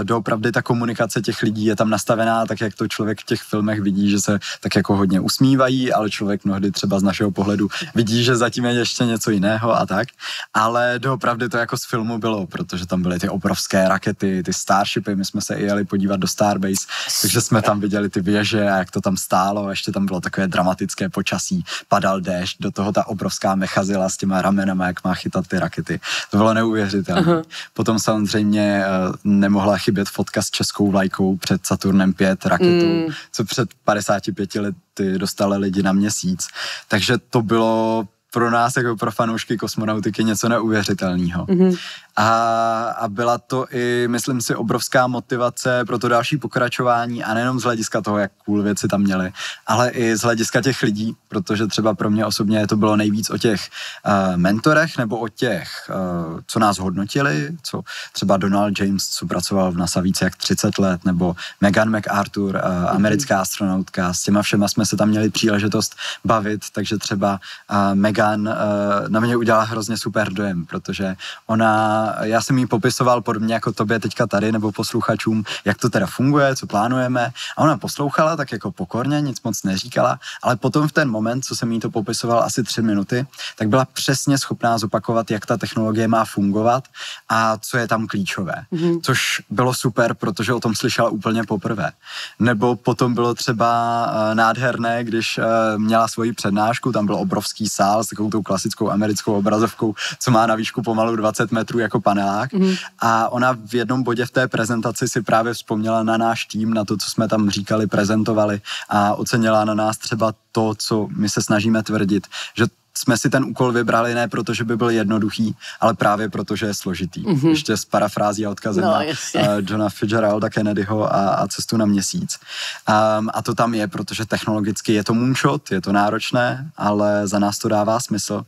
doopravdy ta komunikace těch lidí je tam nastavená tak, jak to člověk v těch filmech vidí, že se tak jako hodně usmívají, ale člověk mnohdy třeba z našeho pohledu vidí, že zatím je ještě něco jiného a tak, ale doopravdy to jako z filmu bylo, protože tam byly ty obrovské rakety, ty Starshipy, my jsme se i jeli podívat do Starbase, takže jsme tam viděli ty věže a jak to tam stálo, a ještě tam bylo takové dramatické počasí, padal déšť, do toho ta obrovská mechazila s těma ramenama, jak má chytat ty rakety. To bylo neuvěřitelné. Potom samozřejmě nemohla chybět fotka s českou vlajkou před Saturnem 5 raketou, co před 55 lety dostali lidi na Měsíc. Takže to bylo pro nás, jako pro fanoušky kosmonautiky, něco neuvěřitelného. A byla to i, myslím si, obrovská motivace pro to další pokračování a nejenom z hlediska toho, jak cool věci tam měli, ale i z hlediska těch lidí, protože třeba pro mě osobně to bylo nejvíc o těch mentorech nebo o těch, co nás hodnotili, co třeba Donald James, co pracoval v NASA více jak 30 let, nebo Megan McArthur, americká astronautka, s těma všema jsme se tam měli příležitost bavit, takže třeba Megan na mě udělala hrozně super dojem, protože já jsem jí popisoval podobně jako tobě teďka tady, nebo posluchačům, jak to teda funguje, co plánujeme. A ona poslouchala tak jako pokorně, nic moc neříkala, ale potom v ten moment, co jsem jí to popisoval asi 3 minuty, tak byla přesně schopná zopakovat, jak ta technologie má fungovat a co je tam klíčové. Což bylo super, protože o tom slyšela úplně poprvé. Nebo potom bylo třeba nádherné, když měla svoji přednášku, tam byl obrovský sál s takovou tou klasickou americkou obrazovkou, co má na výšku pomalu 20 metrů jako panelák. A ona v jednom bodě v té prezentaci si právě vzpomněla na náš tým, na to, co jsme tam říkali, prezentovali a ocenila na nás třeba to, co my se snažíme tvrdit, že jsme si ten úkol vybrali ne proto, že by byl jednoduchý, ale právě proto, že je složitý. Ještě s parafrází a odkazem na Johna Fitzgeralda Kennedyho a cestu na měsíc. A to tam je, protože technologicky je to moonshot, je to náročné, ale za nás to dává smysl.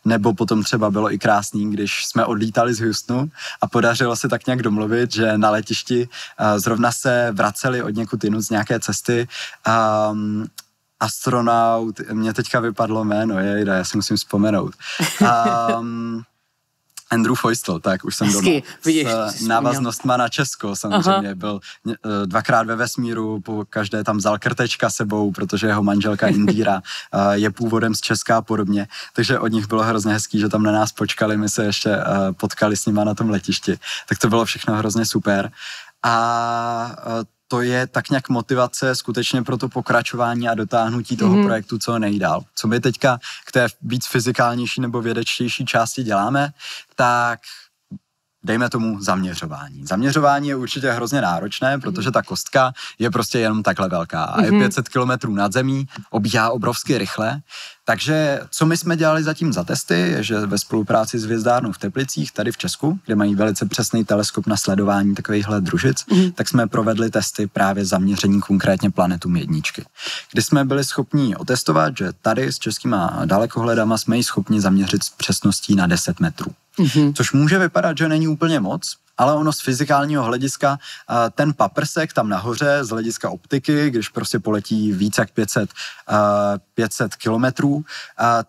Nebo potom třeba bylo i krásný, když jsme odlítali z Houstonu a podařilo se tak nějak domluvit, že na letišti zrovna se vraceli od někud jinut z nějaké cesty astronaut, mě teďka vypadlo jméno, já si musím vzpomenout. Andrew Feustel, tak už jsem doma. S návaznostma na Česko samozřejmě. Byl 2krát ve vesmíru, po každé tam vzal krtečka sebou, protože jeho manželka Indíra je původem z Česka a podobně. Takže od nich bylo hrozně hezký, že tam na nás počkali, my se ještě potkali s nima na tom letišti. Tak to bylo všechno hrozně super. A to je tak nějak motivace skutečně pro to pokračování a dotáhnutí toho projektu co nejdál. Co my teďka k té víc fyzikálnější nebo vědečtější části děláme, tak dejme tomu zaměřování. Zaměřování je určitě hrozně náročné, protože ta kostka je prostě jenom takhle velká a je 500 kilometrů nad zemí, obíhá obrovsky rychle. Takže co my jsme dělali zatím za testy, je, že ve spolupráci s Hvězdárnou v Teplicích, tady v Česku, kde mají velice přesný teleskop na sledování takovýchhle družic, tak jsme provedli testy právě zaměření konkrétně Planetum 1, kdy jsme byli schopni otestovat, že tady s českýma dalekohledama jsme ji schopni zaměřit s přesností na 10 metrů. Což může vypadat, že není úplně moc, ale ono z fyzikálního hlediska ten paprsek tam nahoře z hlediska optiky, když prostě poletí víc jak 500 kilometrů,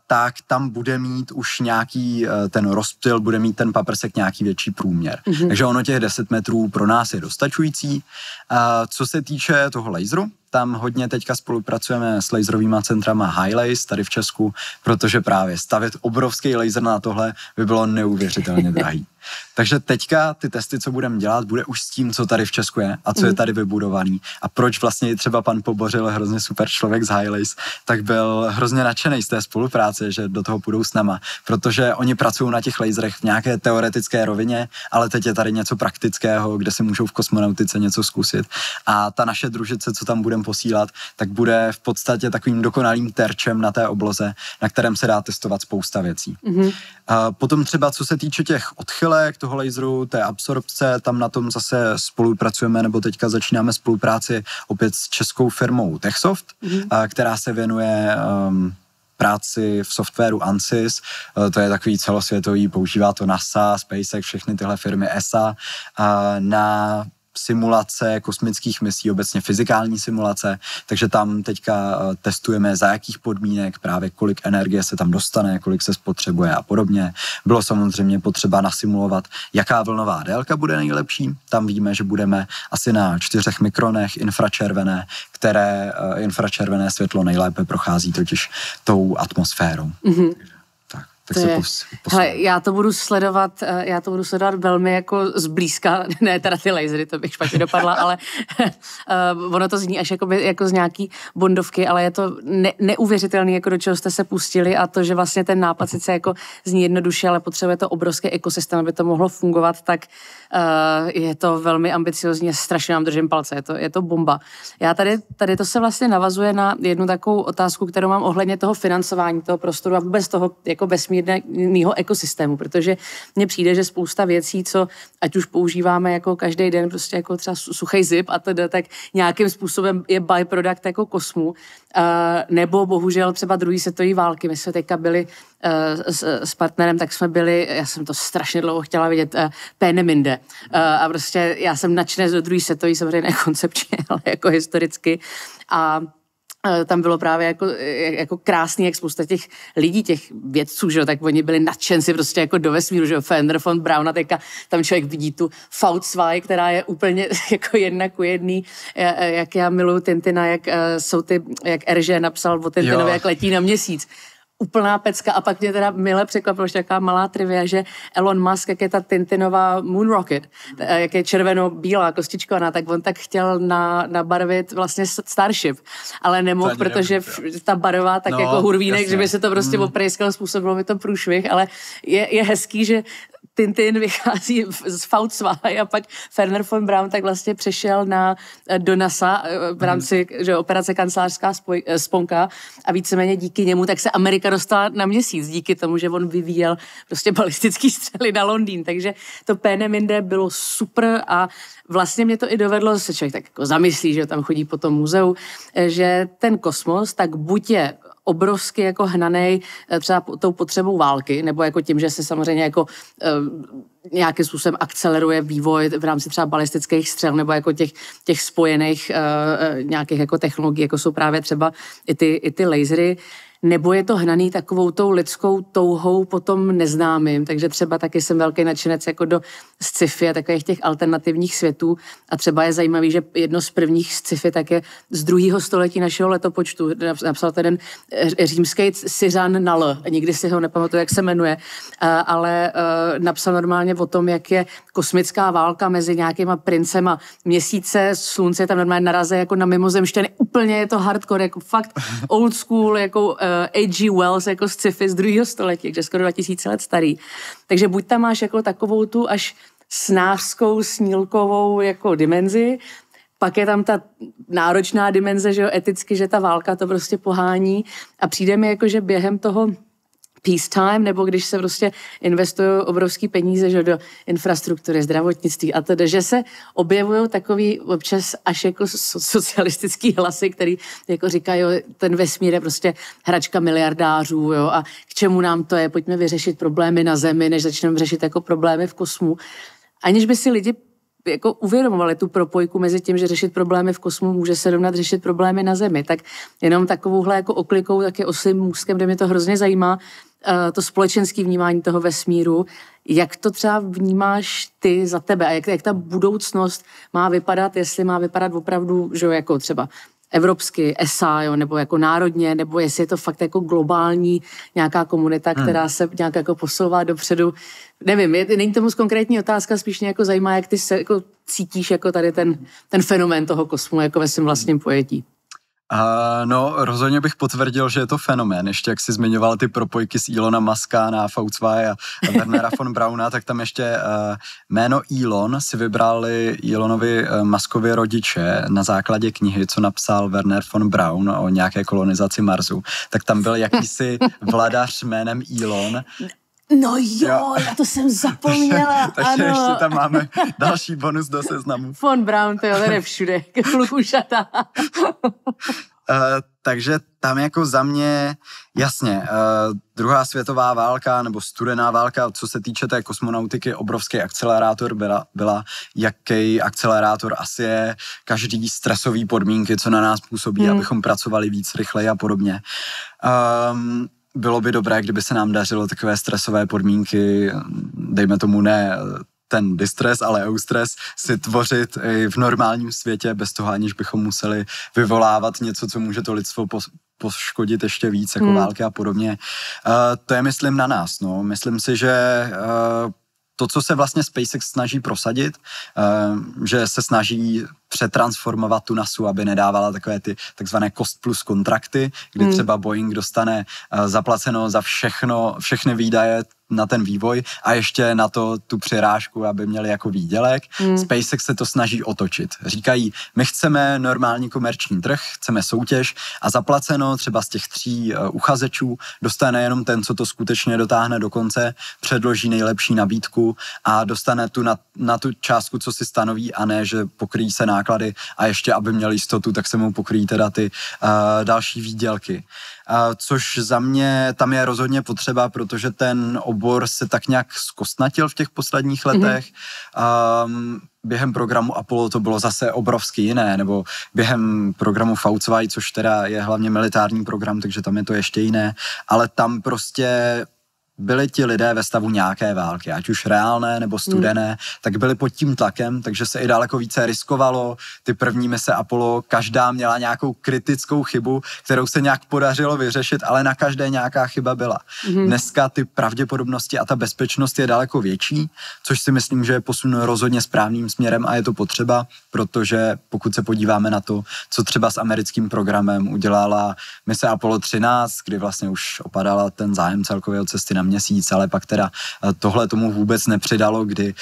tak tam bude mít už nějaký ten rozptyl, bude mít ten paprsek nějaký větší průměr. Takže ono těch 10 metrů pro nás je dostačující. Co se týče toho laseru, tam hodně teďka spolupracujeme s laserovýma centrama Highlace tady v Česku, protože právě stavět obrovský laser na tohle by bylo neuvěřitelně drahý. Takže teďka ty testy, co budeme dělat, bude už s tím, co tady v Česku je a co je tady vybudovaný. A proč vlastně třeba pan Pobořil, hrozně super člověk z Highlace, tak byl hrozně nadšený z té spolupráce, že do toho půjdou s náma, protože oni pracují na těch laserech v nějaké teoretické rovině, ale teď je tady něco praktického, kde si můžou v kosmonautice něco zkusit. A ta naše družice, co tam budeme posílat, tak bude v podstatě takovým dokonalým terčem na té obloze, na kterém se dá testovat spousta věcí. A potom třeba, co se týče těch odchylek toho laseru, té absorpce, tam na tom zase spolupracujeme, nebo teďka začínáme spolupráci opět s českou firmou TechSoft, která se věnuje práci v softwaru ANSYS, to je takový celosvětový, používá to NASA, SpaceX, všechny tyhle firmy ESA, na simulace kosmických misí, obecně fyzikální simulace, takže tam teďka testujeme, za jakých podmínek, právě kolik energie se tam dostane, kolik se spotřebuje a podobně. Bylo samozřejmě potřeba nasimulovat, jaká vlnová délka bude nejlepší. Tam víme, že budeme asi na 4 mikronech infračervené, které infračervené světlo nejlépe prochází totiž tou atmosférou. Tak se hele, já to budu sledovat velmi jako zblízka, ne teda ty lasery, to bych špatně dopadla, ale ono to zní až jako z nějaký bondovky, ale je to neuvěřitelný, jako do čeho jste se pustili a to, že vlastně ten nápad sice jako zní jednoduše, ale potřebuje to obrovský ekosystém, aby to mohlo fungovat, tak je to velmi ambiciozní, strašně vám držím palce, je to bomba. Já tady to se vlastně navazuje na jednu takovou otázku, kterou mám ohledně toho financování, toho prostoru a vůbec toho jako vesmírného ekosystému, protože mně přijde, že spousta věcí, co ať už používáme jako každý den, prostě jako třeba suchý zip a teda, tak nějakým způsobem je byproduct jako kosmu, nebo bohužel třeba druhý světové války. My jsme teďka byli s partnerem, tak jsme byli, já jsem to strašně dlouho chtěla vidět, Peenemünde. A prostě já jsem nadšené z druhý světový, samozřejmě ne koncepčně, ale jako historicky. A tam bylo právě jako krásný, jak spousta těch lidí, těch vědců, že jo, tak oni byli nadšenci prostě jako do vesmíru, že jo, Fender von Braun a teďka tam člověk vidí tu V2, která je úplně jako 1:1, jak já miluju Tintina, jak Hergé napsal o Tintinovi, jak letí na měsíc. Úplná pecka a pak mě teda mile překvapilo, že taková malá trivia, že Elon Musk, jak je ta Tintinová Moon Rocket, jak je červeno-bílá, kostičkovaná, tak on tak chtěl nabarvit vlastně Starship, ale nemohl, protože ta barva tak jako hurvínek, jasně. Že by se to prostě oprejskal, způsobilo by to průšvih, ale je hezký, že Tintin vychází z V2 a pak Werner von Braun tak vlastně přešel do NASA v rámci operace kancelářská sponka a víceméně díky němu tak se Amerika dostala na Měsíc, díky tomu, že on vyvíjel prostě balistický střely na Londýn, takže to Peenemünde bylo super a vlastně mě to i dovedlo, se člověk tak jako zamyslí, že tam chodí po tom muzeu, že ten kosmos tak buď je obrovsky jako hnanej třeba tou potřebou války, nebo jako tím, že se samozřejmě jako nějakým způsobem akceleruje vývoj v rámci třeba balistických střel, nebo jako těch spojených nějakých jako technologií, jako jsou právě třeba i ty lasery, nebo je to hnaný takovou tou lidskou touhou po tom neznámým, takže třeba taky jsem velký nadšenec jako do sci-fi a takových těch alternativních světů a třeba je zajímavý, že jedno z prvních sci-fi tak je z 2. století našeho letopočtu, napsal ten římský Syřan na L, nikdy si ho nepamatuju, jak se jmenuje, ale napsal normálně o tom, jak je kosmická válka mezi nějakýma princema Měsíce, slunce tam normálně narazí jako na mimozemšťany, úplně je to hardcore, jako fakt old school, jako H.G. Wells jako sci-fi z 2. století, takže skoro 2000 let starý. Takže buď tam máš jako takovou tu až snářskou, snílkovou jako dimenzi, pak je tam ta náročná dimenze, že jo, eticky, že ta válka to prostě pohání a přijde mi jako, že během toho peacetime, nebo když se prostě investují obrovský peníze, že do infrastruktury, zdravotnictví a tedy, že se objevují takový občas až jako socialistický hlasy, který jako říkají, jo, ten vesmír je prostě hračka miliardářů, jo, a k čemu nám to je, pojďme vyřešit problémy na Zemi, než začneme řešit jako problémy v kosmu. Aniž by si lidi jako uvědomovali tu propojku mezi tím, že řešit problémy v kosmu může se rovnat řešit problémy na Zemi. Tak jenom takovouhle jako oklikou, taky oslým můstkem, kde mě to hrozně zajímá, to společenské vnímání toho vesmíru. Jak to třeba vnímáš ty za tebe a jak ta budoucnost má vypadat, jestli má vypadat opravdu, že jako třeba evropsky, ESA, jo, nebo jako národně, nebo jestli je to fakt jako globální nějaká komunita, která se nějak jako posouvá dopředu. Nevím, není to moc konkrétní otázka, spíš mě jako zajímá, jak ty se jako cítíš jako tady ten fenomén toho kosmu jako ve svém vlastním pojetí. No, rozhodně bych potvrdil, že je to fenomén. Ještě jak jsi zmiňoval ty propojky s Elona Muska na V2 a Wernera von Brauna, tak tam ještě jméno Elon si vybrali Elonovi Muskovi rodiče na základě knihy, co napsal Werner von Braun o nějaké kolonizaci Marsu. Tak tam byl jakýsi vladař jménem Elon. No jo, já to jsem zapomněla, takže ano. ještě tam máme další bonus do seznamu. Von Braun, to jo, ten je všude, kluk ušatá. Takže tam jako za mě, jasně, druhá světová válka nebo studená válka, co se týče té kosmonautiky, obrovský akcelerátor byla, jaký akcelerátor asi je, každý stresový podmínky, co na nás působí, abychom pracovali víc, rychleji a podobně. Bylo by dobré, kdyby se nám dařilo takové stresové podmínky, dejme tomu ne ten distres, ale eustres, si tvořit i v normálním světě, bez toho, aniž bychom museli vyvolávat něco, co může to lidstvo poškodit ještě víc, jako války a podobně. To je, myslím, na nás. No. Myslím si, že to, co se vlastně SpaceX snaží prosadit, že se snaží přetransformovat tu NASU, aby nedávala takové ty takzvané cost plus kontrakty, kdy třeba Boeing dostane zaplaceno za všechny výdaje na ten vývoj a ještě na to tu přirážku, aby měli jako výdělek. SpaceX se to snaží otočit. Říkají, my chceme normální komerční trh, chceme soutěž a zaplaceno třeba z těch 3 uchazečů dostane jenom ten, co to skutečně dotáhne do konce, předloží nejlepší nabídku a dostane tu na tu částku, co si stanoví, a ne, že pokryjí se náklady a ještě, aby měl jistotu, tak se mu pokryjí teda ty další výdělky. Což za mě tam je rozhodně potřeba, protože ten obor se tak nějak zkostnatil v těch posledních letech. Během programu Apollo to bylo zase obrovsky jiné, nebo během programu V2, což teda je hlavně militární program, takže tam je to ještě jiné, ale tam prostě byli ti lidé ve stavu nějaké války, ať už reálné nebo studené, tak byli pod tím tlakem, takže se i daleko více riskovalo. Ty první mise Apollo, každá měla nějakou kritickou chybu, kterou se nějak podařilo vyřešit, ale na každé nějaká chyba byla. Dneska ty pravděpodobnosti a ta bezpečnost je daleko větší, což si myslím, že je posun rozhodně správným směrem a je to potřeba, protože pokud se podíváme na to, co třeba s americkým programem udělala mise Apollo 13, kdy vlastně už opadala ten zájem celkově o cesty na měsíc, ale pak teda tohle tomu vůbec nepřidalo, kdy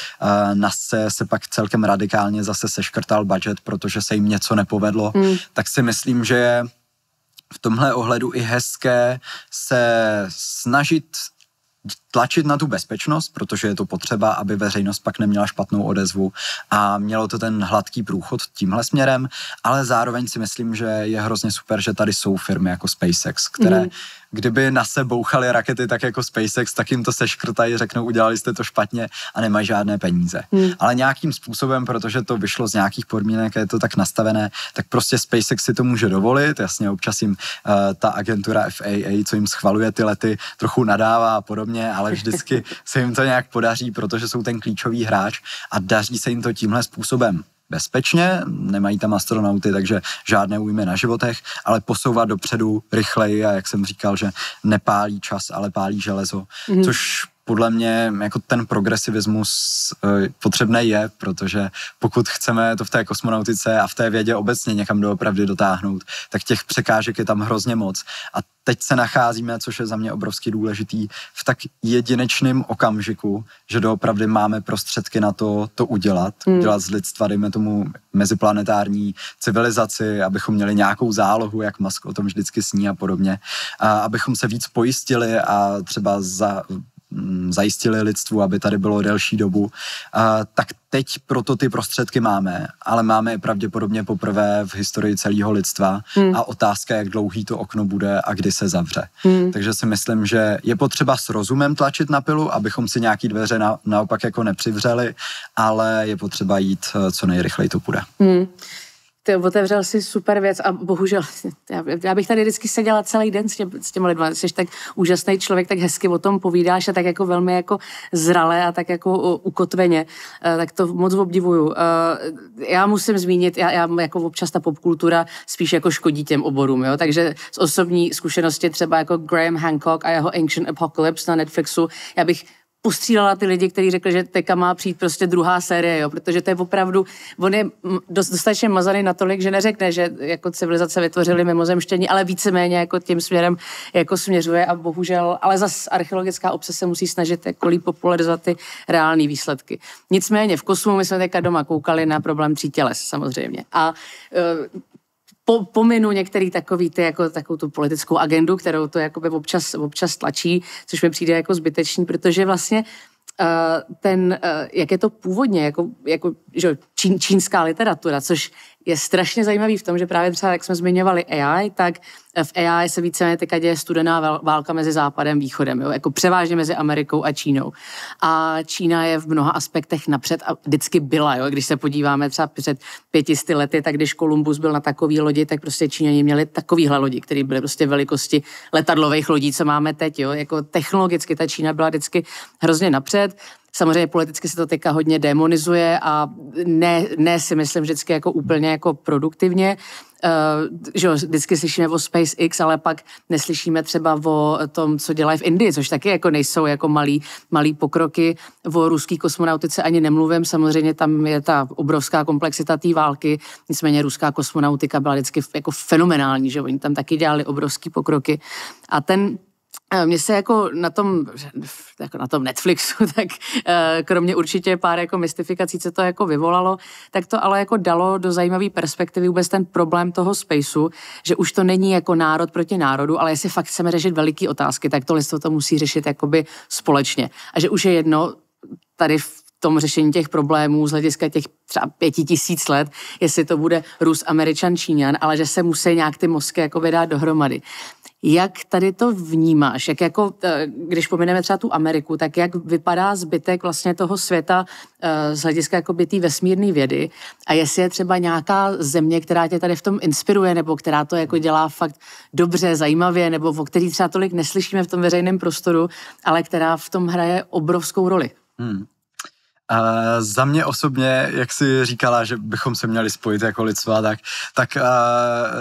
NASA se pak celkem radikálně zase seškrtal budget, protože se jim něco nepovedlo, tak si myslím, že je v tomhle ohledu i hezké se snažit tlačit na tu bezpečnost, protože je to potřeba, aby veřejnost pak neměla špatnou odezvu a mělo to ten hladký průchod tímhle směrem, ale zároveň si myslím, že je hrozně super, že tady jsou firmy jako SpaceX, které kdyby na se bouchaly rakety tak jako SpaceX, tak jim to seškrtají, řeknou, udělali jste to špatně a nemají žádné peníze. Ale nějakým způsobem, protože to vyšlo z nějakých podmínek, je to tak nastavené, tak prostě SpaceX si to může dovolit, jasně občas jim ta agentura FAA, co jim schvaluje ty lety, trochu nadává a podobně, ale vždycky se jim to nějak podaří, protože jsou ten klíčový hráč a daří se jim to tímhle způsobem bezpečně, nemají tam astronauty, takže žádné újmy na životech, ale posouvat dopředu rychleji a jak jsem říkal, že nepálí čas, ale pálí železo, což podle mě jako ten progresivismus potřebný je, protože pokud chceme to v té kosmonautice a v té vědě obecně někam doopravdy dotáhnout, tak těch překážek je tam hrozně moc. A teď se nacházíme, což je za mě obrovsky důležitý, v tak jedinečném okamžiku, že doopravdy máme prostředky na to udělat z lidstva, dejme tomu meziplanetární civilizaci, abychom měli nějakou zálohu, jak Musk o tom vždycky sní a podobně, a abychom se víc pojistili a třeba zajistili lidstvu, aby tady bylo delší dobu, tak teď proto ty prostředky máme, ale máme je pravděpodobně poprvé v historii celého lidstva a otázka, jak dlouhý to okno bude a kdy se zavře. Takže si myslím, že je potřeba s rozumem tlačit na pilu, abychom si nějaký dveře naopak jako nepřivřeli, ale je potřeba jít co nejrychleji to půjde. Ty otevřel si super věc a bohužel, já bych tady vždycky seděla celý den s těmi lidmi. Jsi tak úžasný člověk, tak hezky o tom povídáš a tak jako velmi jako zrale a tak jako ukotveně. Tak to moc obdivuju. Já musím zmínit, já jako občas ta popkultura spíš jako škodí těm oborům, jo? Takže z osobní zkušenosti třeba jako Graham Hancock a jeho Ancient Apocalypse na Netflixu, já bych ustřílala ty lidi, kteří řekli, že teďka má přijít prostě druhá série, jo, protože to je opravdu, on je dostatečně mazaný natolik, že neřekne, že jako civilizace vytvořili mimozemštění, ale víceméně jako tím směrem jako směřuje a bohužel, ale zas archeologická obce se musí snažit jako líp popularizovat ty reální výsledky. Nicméně v kosmu my jsme teďka doma koukali na problém 3 těles samozřejmě a pominu některý takový ty, jako takovou tu politickou agendu, kterou to jakoby občas tlačí, což mi přijde jako zbytečný, protože vlastně jak je to původně, jako že čínská literatura, což je strašně zajímavý v tom, že právě třeba, jak jsme zmiňovali AI, tak v AI se víceméně teďka děje studená válka mezi Západem a Východem, jo? Jako převážně mezi Amerikou a Čínou. A Čína je v mnoha aspektech napřed a vždycky byla, jo? Když se podíváme třeba před 500 lety, tak když Kolumbus byl na takový lodi, tak prostě Číňani měli takovýhle lodi, které byly prostě velikosti letadlových lodí, co máme teď, jo? Jako technologicky ta Čína byla vždycky hrozně napřed. Samozřejmě politicky se to teďka hodně demonizuje a ne si myslím vždycky jako úplně jako produktivně, že vždycky slyšíme o SpaceX, ale pak neslyšíme třeba o tom, co dělají v Indii, což taky jako nejsou jako malý pokroky. O ruský kosmonautice ani nemluvím, samozřejmě tam je ta obrovská komplexita té války, nicméně ruská kosmonautika byla vždycky jako fenomenální, že oni tam taky dělali obrovský pokroky a mně se jako na tom Netflixu, tak kromě určitě pár jako mystifikací, co to jako vyvolalo, tak to ale jako dalo do zajímavé perspektivy vůbec ten problém toho spaceu, že už to není jako národ proti národu, ale jestli fakt chceme řešit veliký otázky, tak to lidstvo to musí řešit jakoby společně. A že už je jedno tady v tom řešení těch problémů z hlediska těch třeba 5000 let, jestli to bude Rus, Američan, Číňan, ale že se musí nějak ty mozky jakoby dát dohromady. Jak tady to vnímáš? Jak jako, když pomineme třeba tu Ameriku, tak jak vypadá zbytek vlastně toho světa z hlediska jakoby té vesmírné vědy a jestli je třeba nějaká země, která tě tady v tom inspiruje nebo která to jako dělá fakt dobře, zajímavě nebo o který třeba tolik neslyšíme v tom veřejném prostoru, ale která v tom hraje obrovskou roli? Za mě osobně, jak jsi říkala, že bychom se měli spojit jako lidstva, tak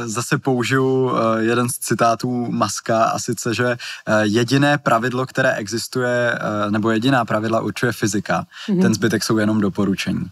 zase použiju jeden z citátů Muska a sice, že jediné pravidlo, které existuje, nebo jediná pravidla určuje fyzika, ten zbytek jsou jenom doporučení.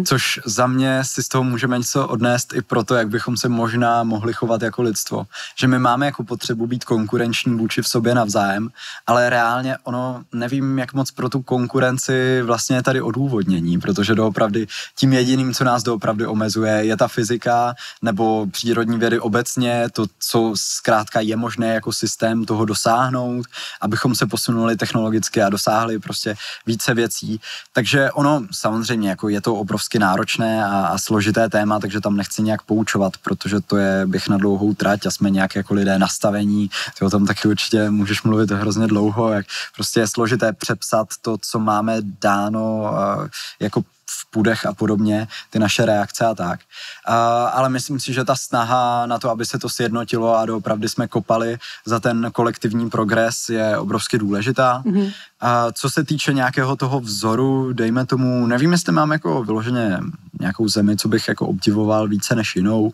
Což za mě si z toho můžeme něco odnést i proto, jak bychom se možná mohli chovat jako lidstvo. Že my máme jako potřebu být konkurenční vůči v sobě navzájem, ale reálně ono, nevím, jak moc pro tu konkurenci vlastně je tady odůvodnění, protože doopravdy tím jediným, co nás doopravdy omezuje, je ta fyzika nebo přírodní vědy obecně, to, co zkrátka je možné jako systém toho dosáhnout, abychom se posunuli technologicky a dosáhli prostě více věcí. Takže ono samozřejmě jako je to obrovsky náročné a složité téma, takže tam nechci nějak poučovat, protože to je běh na dlouhou trať a jsme nějak jako lidé nastavení. Ty o tom taky určitě můžeš mluvit hrozně dlouho, jak prostě je složité přepsat to, co máme dáno jako v půdech a podobně, ty naše reakce a tak. Ale myslím si, že ta snaha na to, aby se to sjednotilo a doopravdy jsme kopali za ten kolektivní progres, je obrovsky důležitá. Co se týče nějakého toho vzoru, dejme tomu, nevím, jestli mám jako vyloženě nějakou zemi, co bych jako obdivoval více než jinou.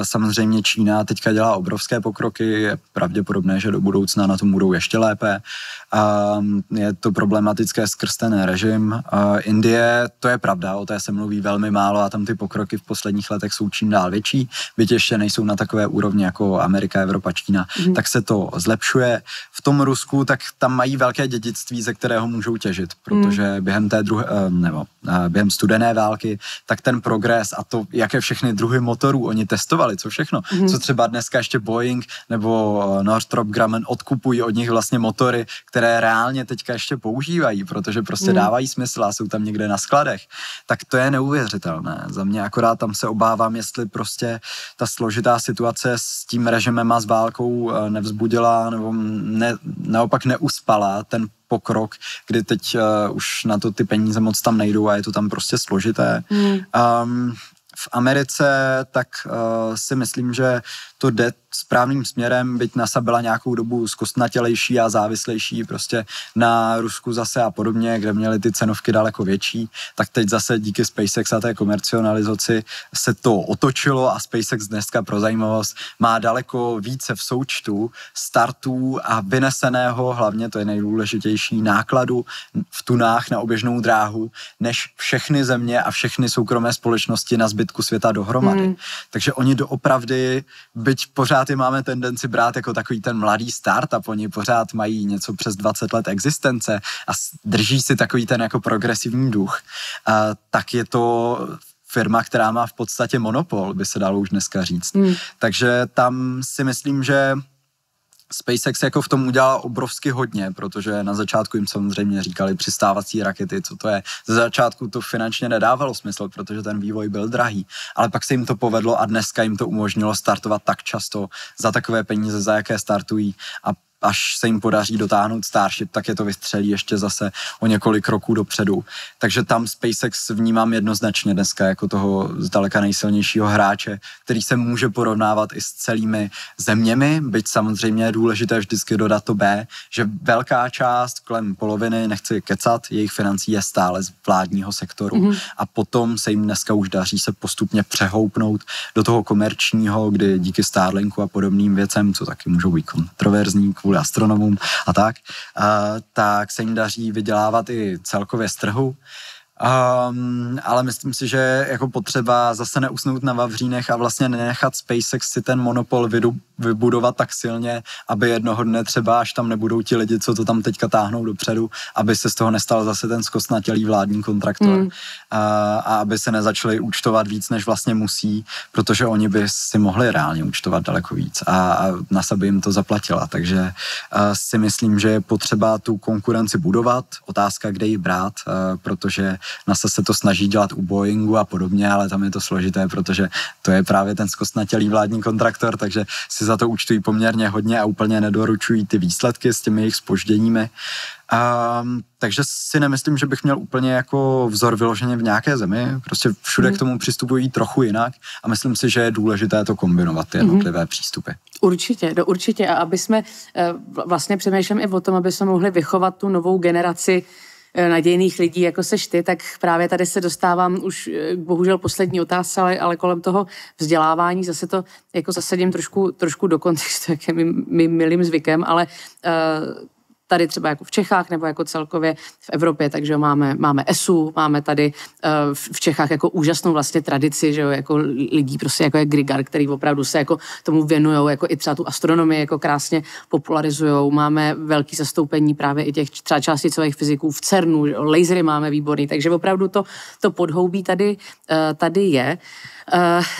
Samozřejmě Čína teďka dělá obrovské pokroky, je pravděpodobné, že do budoucna na tom budou ještě lépe. Je to problematické skrz ten režim. Indie, to je pravda, o té se mluví velmi málo a tam ty pokroky v posledních letech jsou čím dál větší, byť ještě nejsou na takové úrovni jako Amerika, Evropa, Čína, tak se to zlepšuje. V tom Rusku, tak tam mají velké dědictví, ze kterého můžou těžit, protože během té během studené války, tak ten progres a to, jaké všechny druhy motorů oni testovali, co všechno, co třeba dneska ještě Boeing nebo Northrop Grumman odkupují od nich vlastně motory, které reálně teďka ještě používají, protože prostě dávají smysl a jsou tam někde na skladech, tak to je neuvěřitelné. Za mě akorát tam se obávám, jestli prostě ta složitá situace s tím režimem a s válkou nevzbudila nebo naopak neuspala ten pokrok, kdy teď už na to ty peníze moc tam nejdou a je to tam prostě složité. V Americe tak si myslím, že to jde správným směrem, byť NASA byla nějakou dobu zkostnatělejší a závislejší prostě na Rusku zase a podobně, kde měly ty cenovky daleko větší, tak teď zase díky SpaceX a té komercionalizaci se to otočilo a SpaceX dneska pro zajímavost má daleko více v součtu startů a vyneseného, hlavně to je nejdůležitější, nákladu v tunách na oběžnou dráhu, než všechny země a všechny soukromé společnosti na zbytku světa dohromady. Takže oni doopravdy, byť pořád je máme tendenci brát jako takový ten mladý startup, oni pořád mají něco přes 20 let existence a drží si takový ten jako progresivní duch, tak je to firma, která má v podstatě monopol, by se dalo už dneska říct. Takže tam si myslím, že SpaceX jako v tom udělala obrovsky hodně, protože na začátku jim samozřejmě říkali přistávací rakety, co to je. Ze začátku to finančně nedávalo smysl, protože ten vývoj byl drahý, ale pak se jim to povedlo a dneska jim to umožnilo startovat tak často za takové peníze, za jaké startují a až se jim podaří dotáhnout Starship, tak je to vystřelí ještě zase o několik roků dopředu. Takže tam SpaceX vnímám jednoznačně dneska jako toho zdaleka nejsilnějšího hráče, který se může porovnávat i s celými zeměmi, byť samozřejmě je důležité vždycky dodat to B, že velká část, kolem poloviny, nechci kecat, jejich financí je stále z vládního sektoru a potom se jim dneska už daří se postupně přehoupnout do toho komerčního, kdy díky Starlinku a podobným věcem, co taky můžou být kontroverzní kvůli astronomům a tak se jim daří vydělávat i celkově z trhu. Ale myslím si, že jako potřeba zase neusnout na vavřínech a vlastně nenechat SpaceX si ten monopol vybudovat tak silně, aby jednoho dne třeba, až tam nebudou ti lidi, co to tam teďka táhnou dopředu, aby se z toho nestal zase ten zkostnatělý vládní kontraktor a aby se nezačali účtovat víc, než vlastně musí, protože oni by si mohli reálně účtovat daleko víc a NASA by jim to zaplatila, takže si myslím, že je potřeba tu konkurenci budovat, otázka, kde ji brát, protože NASA se to snaží dělat u Boeingu a podobně, ale tam je to složité, protože to je právě ten zkostnatělý vládní kontraktor, takže si za to účtují poměrně hodně a úplně nedoručují ty výsledky s těmi jejich zpožděními. Takže si nemyslím, že bych měl úplně jako vzor vyloženě v nějaké zemi, prostě všude k tomu přistupují trochu jinak a myslím si, že je důležité to kombinovat, ty jednotlivé přístupy. Určitě a aby jsme vlastně přemýšleli i o tom, aby jsme mohli vychovat tu novou generaci nadějných lidí, jako seš ty, tak právě tady se dostávám už bohužel poslední otázka, ale kolem toho vzdělávání zase to jako zasadím trošku do kontextu, jak je mým milým zvykem, ale tady třeba jako v Čechách nebo jako celkově v Evropě, takže máme ESU, máme tady v Čechách jako úžasnou vlastně tradici, že jo, jako lidí prostě jako je Grigar, který opravdu se jako tomu věnujou, jako i třeba tu astronomii jako krásně popularizujou. Máme velký zastoupení právě i těch třeba částicových fyziků v CERNu, lasery máme výborný, takže opravdu to podhoubí tady je.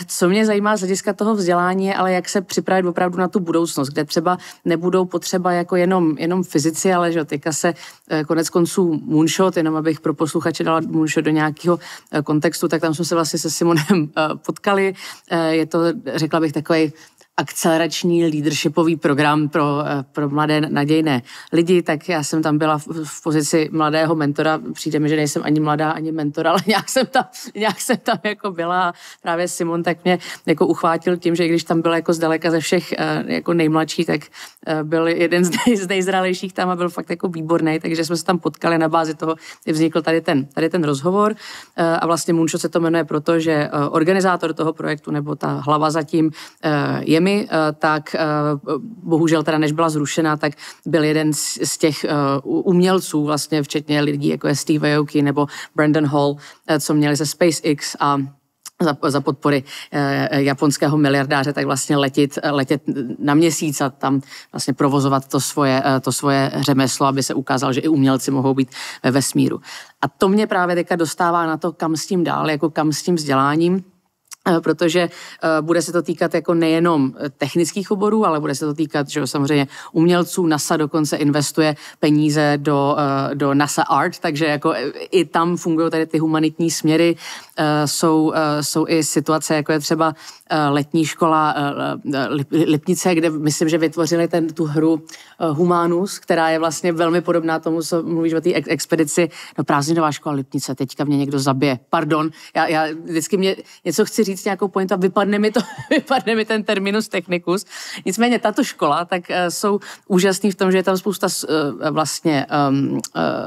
Co mě zajímá z hlediska toho vzdělání je, ale jak se připravit opravdu na tu budoucnost, kde třeba nebudou potřeba jako jenom fyzici, ale že teďka se konec konců moonshot, jenom abych pro posluchače dala moonshot do nějakého kontextu, tak tam jsme se vlastně se Simonem potkali. Je to, řekla bych, takový akcelerační leadershipový program pro mladé nadějné lidi, tak já jsem tam byla v pozici mladého mentora. Přijde mi, že nejsem ani mladá, ani mentor, ale nějak jsem tam jako byla. Právě Simon tak mě jako uchvátil tím, že když tam byl jako zdaleka ze všech jako nejmladší, tak byl jeden z nejzralejších tam a byl fakt jako výborný, takže jsme se tam potkali, na bázi toho vznikl tady ten rozhovor a vlastně Moonshot se to jmenuje proto, že organizátor toho projektu nebo ta hlava zatím je mi, tak bohužel teda než byla zrušena, tak byl jeden z těch umělců vlastně, včetně lidí jako je Steve Aoki nebo Brandon Hall, co měli ze SpaceX a za podpory japonského miliardáře, tak vlastně letět na Měsíc a tam vlastně provozovat to svoje řemeslo, aby se ukázalo, že i umělci mohou být ve vesmíru. A to mě právě teďka dostává na to, kam s tím dál, jako kam s tím vzděláním, protože bude se to týkat jako nejenom technických oborů, ale bude se to týkat, že samozřejmě umělců. NASA dokonce investuje peníze do NASA Art, takže jako i tam fungují tady ty humanitní směry. Jsou i situace, jako je třeba letní škola Lipnice, kde myslím, že vytvořili tu hru Humanus, která je vlastně velmi podobná tomu, co mluvíš o té expedici. No, prázdninová škola Lipnice, teďka mě někdo zabije. Pardon, já vždycky mě něco chci říct, nějakou pointu a vypadne mi ten terminus technicus. Nicméně tato škola, tak jsou úžasný v tom, že je tam spousta vlastně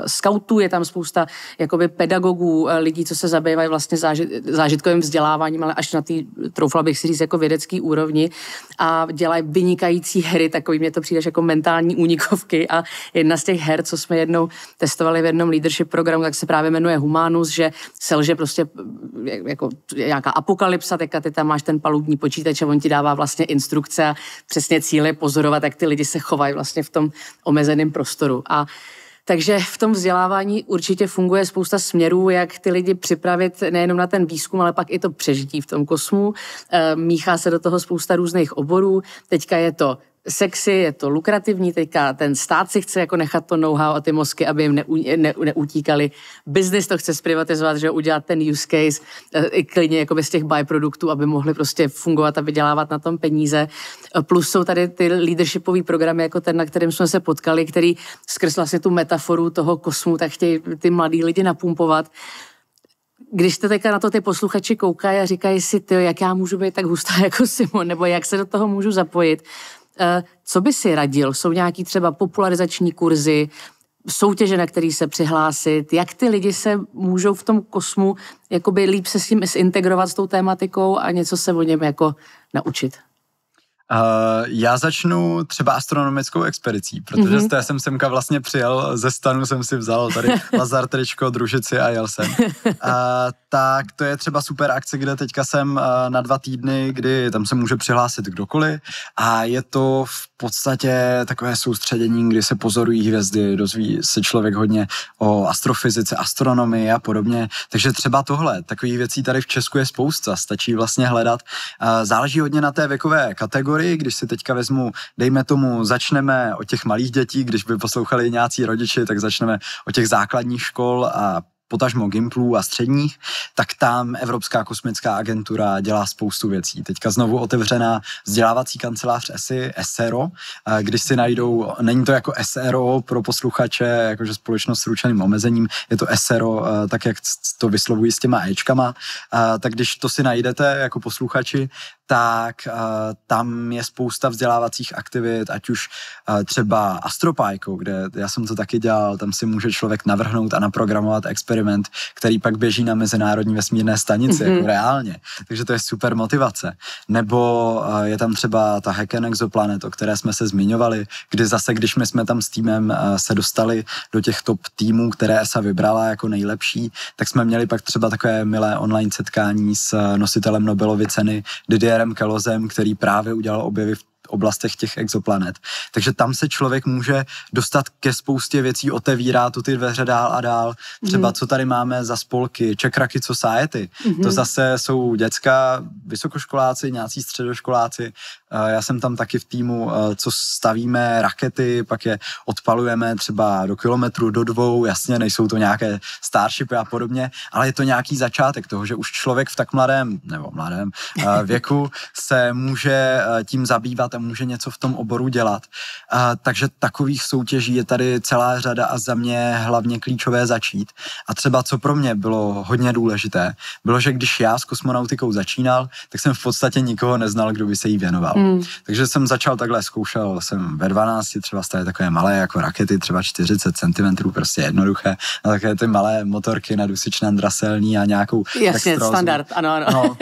skautů, je tam spousta jakoby pedagogů, lidí, co se zabývají vlastně zážitkovým vzděláváním, ale až na té, troufla bych si říct, jako vědecký úrovni a dělají vynikající hry, takový mě to přijde jako mentální únikovky a jedna z těch her, co jsme jednou testovali v jednom leadership programu, tak se právě jmenuje Humanus, že selže prostě jako nějaká apokalypsa, teďka ty tam máš ten palubní počítač a on ti dává vlastně instrukce a přesně cíle pozorovat, jak ty lidi se chovají vlastně v tom omezeném prostoru. A takže v tom vzdělávání určitě funguje spousta směrů, jak ty lidi připravit nejenom na ten výzkum, ale pak i to přežití v tom kosmu. Míchá se do toho spousta různých oborů. Teďka je to sexy, je to lukrativní, teďka ten stát si chce jako nechat to know-how a ty mozky, aby jim neutíkali. Business to chce zprivatizovat, že udělat ten use case i klidně jako z těch byproduktů, aby mohli prostě fungovat a vydělávat na tom peníze. Plus jsou tady ty leadershipový programy, jako ten, na kterým jsme se potkali, který skrz vlastně tu metaforu toho kosmu, tak chtějí ty mladý lidi napumpovat. Když to teďka na to ty posluchači koukají a říkají si, tyjo, jak já můžu být tak hustá jako Simon, nebo jak se do toho můžu zapojit, co by si radil? Jsou nějaký třeba popularizační kurzy, soutěže, na který se přihlásit? Jak ty lidi se můžou v tom kosmu jakoby líp se s tím zintegrovat s tou tématikou a něco se o něm jako naučit? Já začnu třeba astronomickou expedicí, protože z té jsem semka vlastně přijel, ze stanu jsem si vzal tady lazar, tričko, družici a jel jsem. Tak to je třeba super akce, kde teďka jsem na 2 týdny, kdy tam se může přihlásit kdokoliv a je to v podstatě takové soustředění, kdy se pozorují hvězdy, dozví se člověk hodně o astrofyzice, astronomii a podobně, takže třeba tohle, takových věcí tady v Česku je spousta, stačí vlastně hledat. Záleží hodně na té věkové kategorii, když si teďka vezmu, dejme tomu, začneme od těch malých dětí, když by poslouchali nějací rodiči, tak začneme od těch základních škol a potažmo gimplů a středních, tak tam Evropská kosmická agentura dělá spoustu věcí. Teďka znovu otevřená vzdělávací kancelář SRO, když si najdou, není to jako SRO pro posluchače, jakože společnost s ručeným omezením, je to SRO, tak jak to vyslovují s těma Ečkama, tak když to si najdete jako posluchači, tak tam je spousta vzdělávacích aktivit, ať už třeba Astropajkou, kde já jsem to taky dělal, tam si může člověk navrhnout a naprogramovat experiment, který pak běží na Mezinárodní vesmírné stanici, jako reálně. Takže to je super motivace. Nebo je tam třeba ta Hack and Exoplanet, o které jsme se zmiňovali, kdy zase, když my jsme tam s týmem se dostali do těch top týmů, které ESA vybrala jako nejlepší, tak jsme měli pak třeba takové milé online setkání s nositelem Nobelovy ceny Didierem Kellogem, který právě udělal objevy v oblastech těch exoplanet. Takže tam se člověk může dostat ke spoustě věcí, otevírá tu ty dveře dál a dál. Třeba co tady máme za spolky, Czech Rocket Society. To zase jsou děcka, vysokoškoláci, nějací středoškoláci. Já jsem tam taky v týmu, co stavíme rakety, pak je odpalujeme třeba do kilometru, do 2, jasně, nejsou to nějaké Starshipy a podobně, ale je to nějaký začátek toho, že už člověk v tak mladém věku se může tím zabývat a může něco v tom oboru dělat. Takže takových soutěží je tady celá řada a za mě hlavně klíčové začít. A třeba co pro mě bylo hodně důležité, bylo, že když já s kosmonautikou začínal, tak jsem v podstatě nikoho neznal, kdo by se jí věnoval. Takže jsem začal takhle, zkoušel jsem ve 12 třeba stavět takové malé jako rakety, třeba 40 cm, prostě jednoduché, a také ty malé motorky na dusičné draselní a nějakou jasně, standard, ano. No,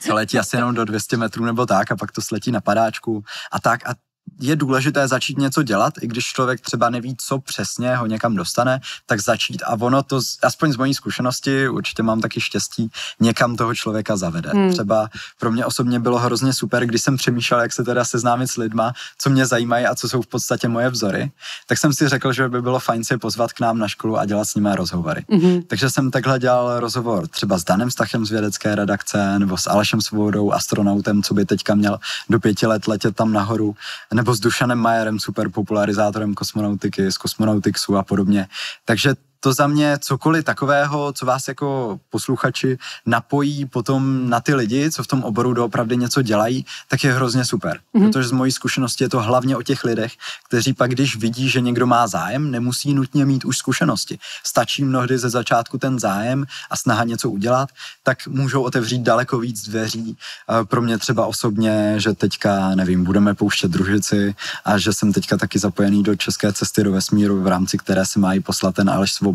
co letí asi jenom do 200 metrů nebo tak a pak to sletí na padáčku a tak a je důležité začít něco dělat, i když člověk třeba neví, co přesně ho někam dostane, tak začít a ono to, aspoň z mojí zkušenosti, určitě mám taky štěstí, někam toho člověka zavede. Třeba pro mě osobně bylo hrozně super, když jsem přemýšlel, jak se teda seznámit s lidma, co mě zajímají a co jsou v podstatě moje vzory, tak jsem si řekl, že by bylo fajn si je pozvat k nám na školu a dělat s nimi rozhovory. Takže jsem takhle dělal rozhovor třeba s Danem Stachem z vědecké redakce, nebo s Alešem Svobodou, astronautem, co by teďka měl do 5 let letět tam nahoru, nebo s Dušanem Majerem, super popularizátorem kosmonautiky, z Kosmonautixu a podobně. Takže to za mě cokoliv takového, co vás jako posluchači napojí potom na ty lidi, co v tom oboru doopravdy něco dělají, tak je hrozně super. Protože z mojí zkušenosti je to hlavně o těch lidech, kteří pak, když vidí, že někdo má zájem, nemusí nutně mít už zkušenosti. Stačí mnohdy ze začátku ten zájem a snaha něco udělat, tak můžou otevřít daleko víc dveří. Pro mě třeba osobně, že teďka, nevím, budeme pouštět družici a že jsem teďka taky zapojený do České cesty do vesmíru, v rámci které se mají poslat ten Aleš Svoboda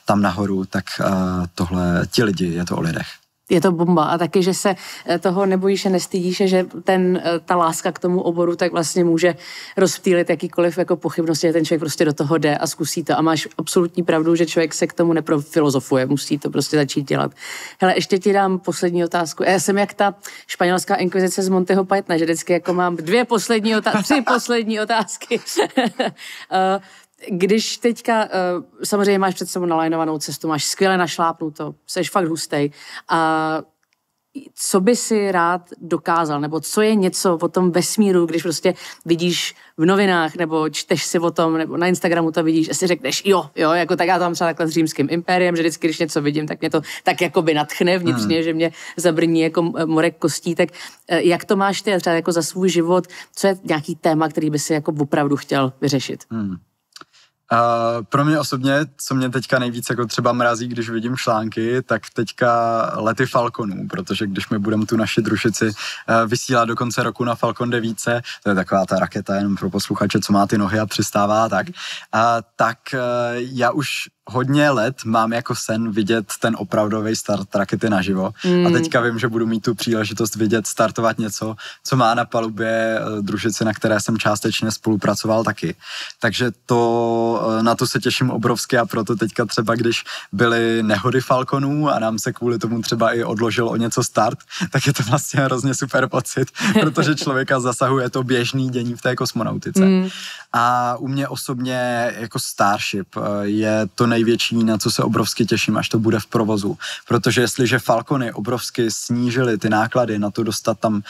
tam nahoru, tak tohle, ti lidi, je to o lidech. Je to bomba a taky, že se toho nebojíš a nestydíš, že ta láska k tomu oboru tak vlastně může rozptýlit jakýkoliv jako pochybnosti, že ten člověk prostě do toho jde a zkusí to a máš absolutní pravdu, že člověk se k tomu neprofilozofuje, musí to prostě začít dělat. Hele, ještě ti dám poslední otázku. Já jsem jak ta španělská inkvizice z Montyho Pythona, že vždycky jako mám 3 poslední otázky. Když teďka, samozřejmě máš před sebou nalajnovanou cestu, máš skvěle našlápnuto, seš fakt hustej a co by si rád dokázal, nebo co je něco o tom vesmíru, když prostě vidíš v novinách, nebo čteš si o tom, nebo na Instagramu to vidíš a si řekneš, jo, jako tak já to mám třeba takhle s Římským impériem, že vždycky, když něco vidím, tak mě to tak jakoby nadchne vnitřně, že mě zabrní jako morek kostí, tak jak to máš ty třeba jako za svůj život, co je nějaký téma, který by si jako opravdu chtěl vyřešit? Pro mě osobně, co mě teďka nejvíc jako třeba mrazí, když vidím články, tak teďka lety Falconů, protože když my budeme tu naši družici vysílat do konce roku na Falcon 9, to je taková ta raketa jenom pro posluchače, co má ty nohy a přistává tak já už hodně let mám jako sen vidět ten opravdový start rakety naživo. A teďka vím, že budu mít tu příležitost vidět startovat něco, co má na palubě družice, na které jsem částečně spolupracoval taky. Takže na to se těším obrovsky a proto teďka třeba, když byly nehody Falconů a nám se kvůli tomu třeba i odložil o něco start, tak je to vlastně hrozně super pocit, protože člověka zasahuje to běžný dění v té kosmonautice. A u mě osobně jako Starship je to největší, na co se obrovsky těším, až to bude v provozu. Protože jestliže Falcony obrovsky snížily ty náklady na to dostat tam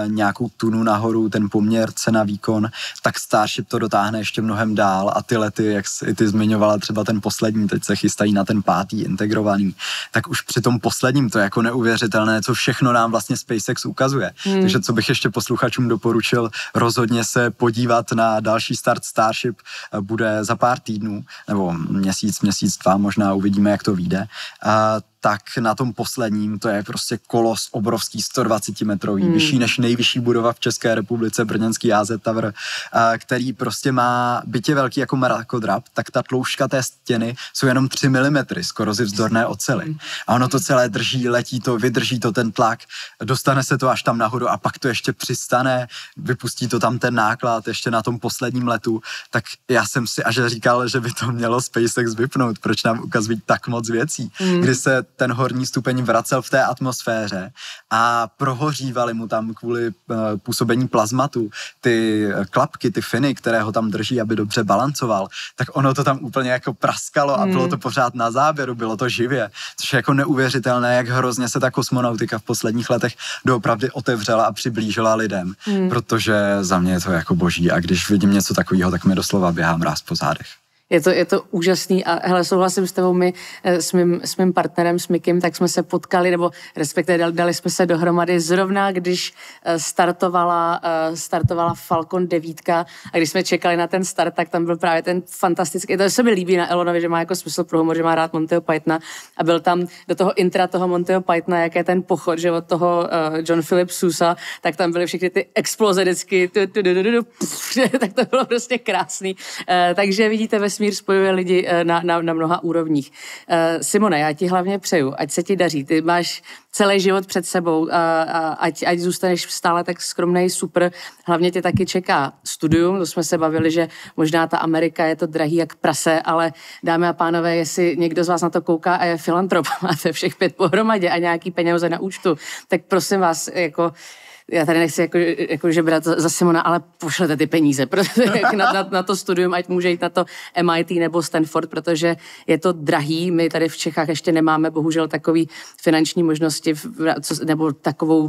nějakou tunu nahoru, ten poměr cena výkon, tak Starship to dotáhne ještě mnohem dál a ty lety, jak i ty zmiňovala třeba ten poslední, teď se chystají na ten 5. integrovaný, tak už při tom posledním to je jako neuvěřitelné, co všechno nám vlastně SpaceX ukazuje. Takže co bych ještě posluchačům doporučil, rozhodně se podívat na další start Starship, bude za pár týdnů, nebo měsíc, 2, možná uvidíme, jak to vyjde. tak na tom posledním to je prostě kolos obrovský 120 metrový, vyšší než nejvyšší budova v České republice, brněnský AZ Tower, který prostě má bytě velký jako mrakodrap, tak ta tloušťka té stěny jsou jenom 3 mm z korozi vzdorné oceli. A ono to celé drží, letí to, vydrží to ten tlak, dostane se to až tam nahoru a pak to ještě přistane, vypustí to tam ten náklad ještě na tom posledním letu, tak já jsem si až říkal, že by to mělo SpaceX vypnout, proč nám ukazují tak moc věcí, kdy se ten horní stupeň vracel v té atmosféře a prohořívali mu tam kvůli působení plazmatu ty klapky, ty finy, které ho tam drží, aby dobře balancoval, tak ono to tam úplně jako praskalo a bylo to pořád na záběru, bylo to živě, což je jako neuvěřitelné, jak hrozně se ta kosmonautika v posledních letech doopravdy otevřela a přiblížila lidem, protože za mě je to jako boží a když vidím něco takového, tak mi doslova běhá mráz po zádech. Je to úžasný a hele, souhlasím s tebou, my s mým partnerem, s Mikim, tak jsme se potkali, nebo respektive dali jsme se dohromady zrovna, když startovala Falcon 9 a když jsme čekali na ten start, tak tam byl právě ten fantastický, to se mi líbí na Elonovi, že má jako smysl pro humor, že má rád Montyho Pythona a byl tam do toho intra toho Montyho Pythona, jak je ten pochod, že od toho John Philip Sousa, tak tam byly všechny ty exploze vždycky, tak to bylo prostě krásný. Takže vidíte, vesmír spojuje lidi na mnoha úrovních. Simone, já ti hlavně přeju, ať se ti daří. Ty máš celý život před sebou, ať zůstaneš stále tak skromnej, super. Hlavně tě taky čeká studium, to jsme se bavili, že možná ta Amerika je to drahý jak prase, ale dámy a pánové, jestli někdo z vás na to kouká a je filantrop, máte všech 5 pohromadě a nějaký peníze na účtu, tak prosím vás, jako já tady nechci jako žebrat za Simona, ale pošlete ty peníze na to studium, ať může jít na to MIT nebo Stanford, protože je to drahý. My tady v Čechách ještě nemáme bohužel takový finanční možnosti nebo takovou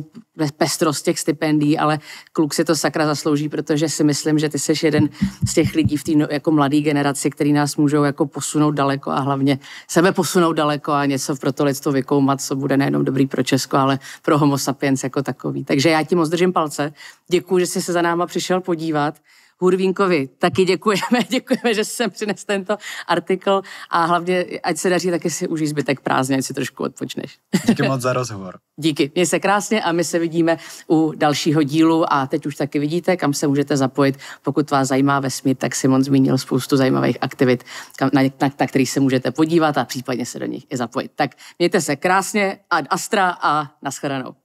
pestrost těch stipendií, ale kluk si to sakra zaslouží, protože si myslím, že ty jsi jeden z těch lidí v té jako mladé generaci, který nás můžou jako posunout daleko a hlavně sebe posunout daleko a něco pro to lidstvo vykoumat, co bude nejenom dobrý pro Česko, ale pro homo sapiens jako takový. Takže já ti moc držím palce. Děkuji, že jsi se za náma přišel podívat. Hurvínkovi taky děkujeme, že jsi sem přines tento artikl a hlavně, ať se daří, taky si užij zbytek prázdně, ať si trošku odpočneš. Díky moc za rozhovor. Díky, měj se krásně a my se vidíme u dalšího dílu a teď už taky vidíte, kam se můžete zapojit. Pokud vás zajímá vesmír, tak Simon zmínil spoustu zajímavých aktivit, na kterých se můžete podívat a případně se do nich i zapojit. Tak mějte se krásně, ad astra a nashledanou.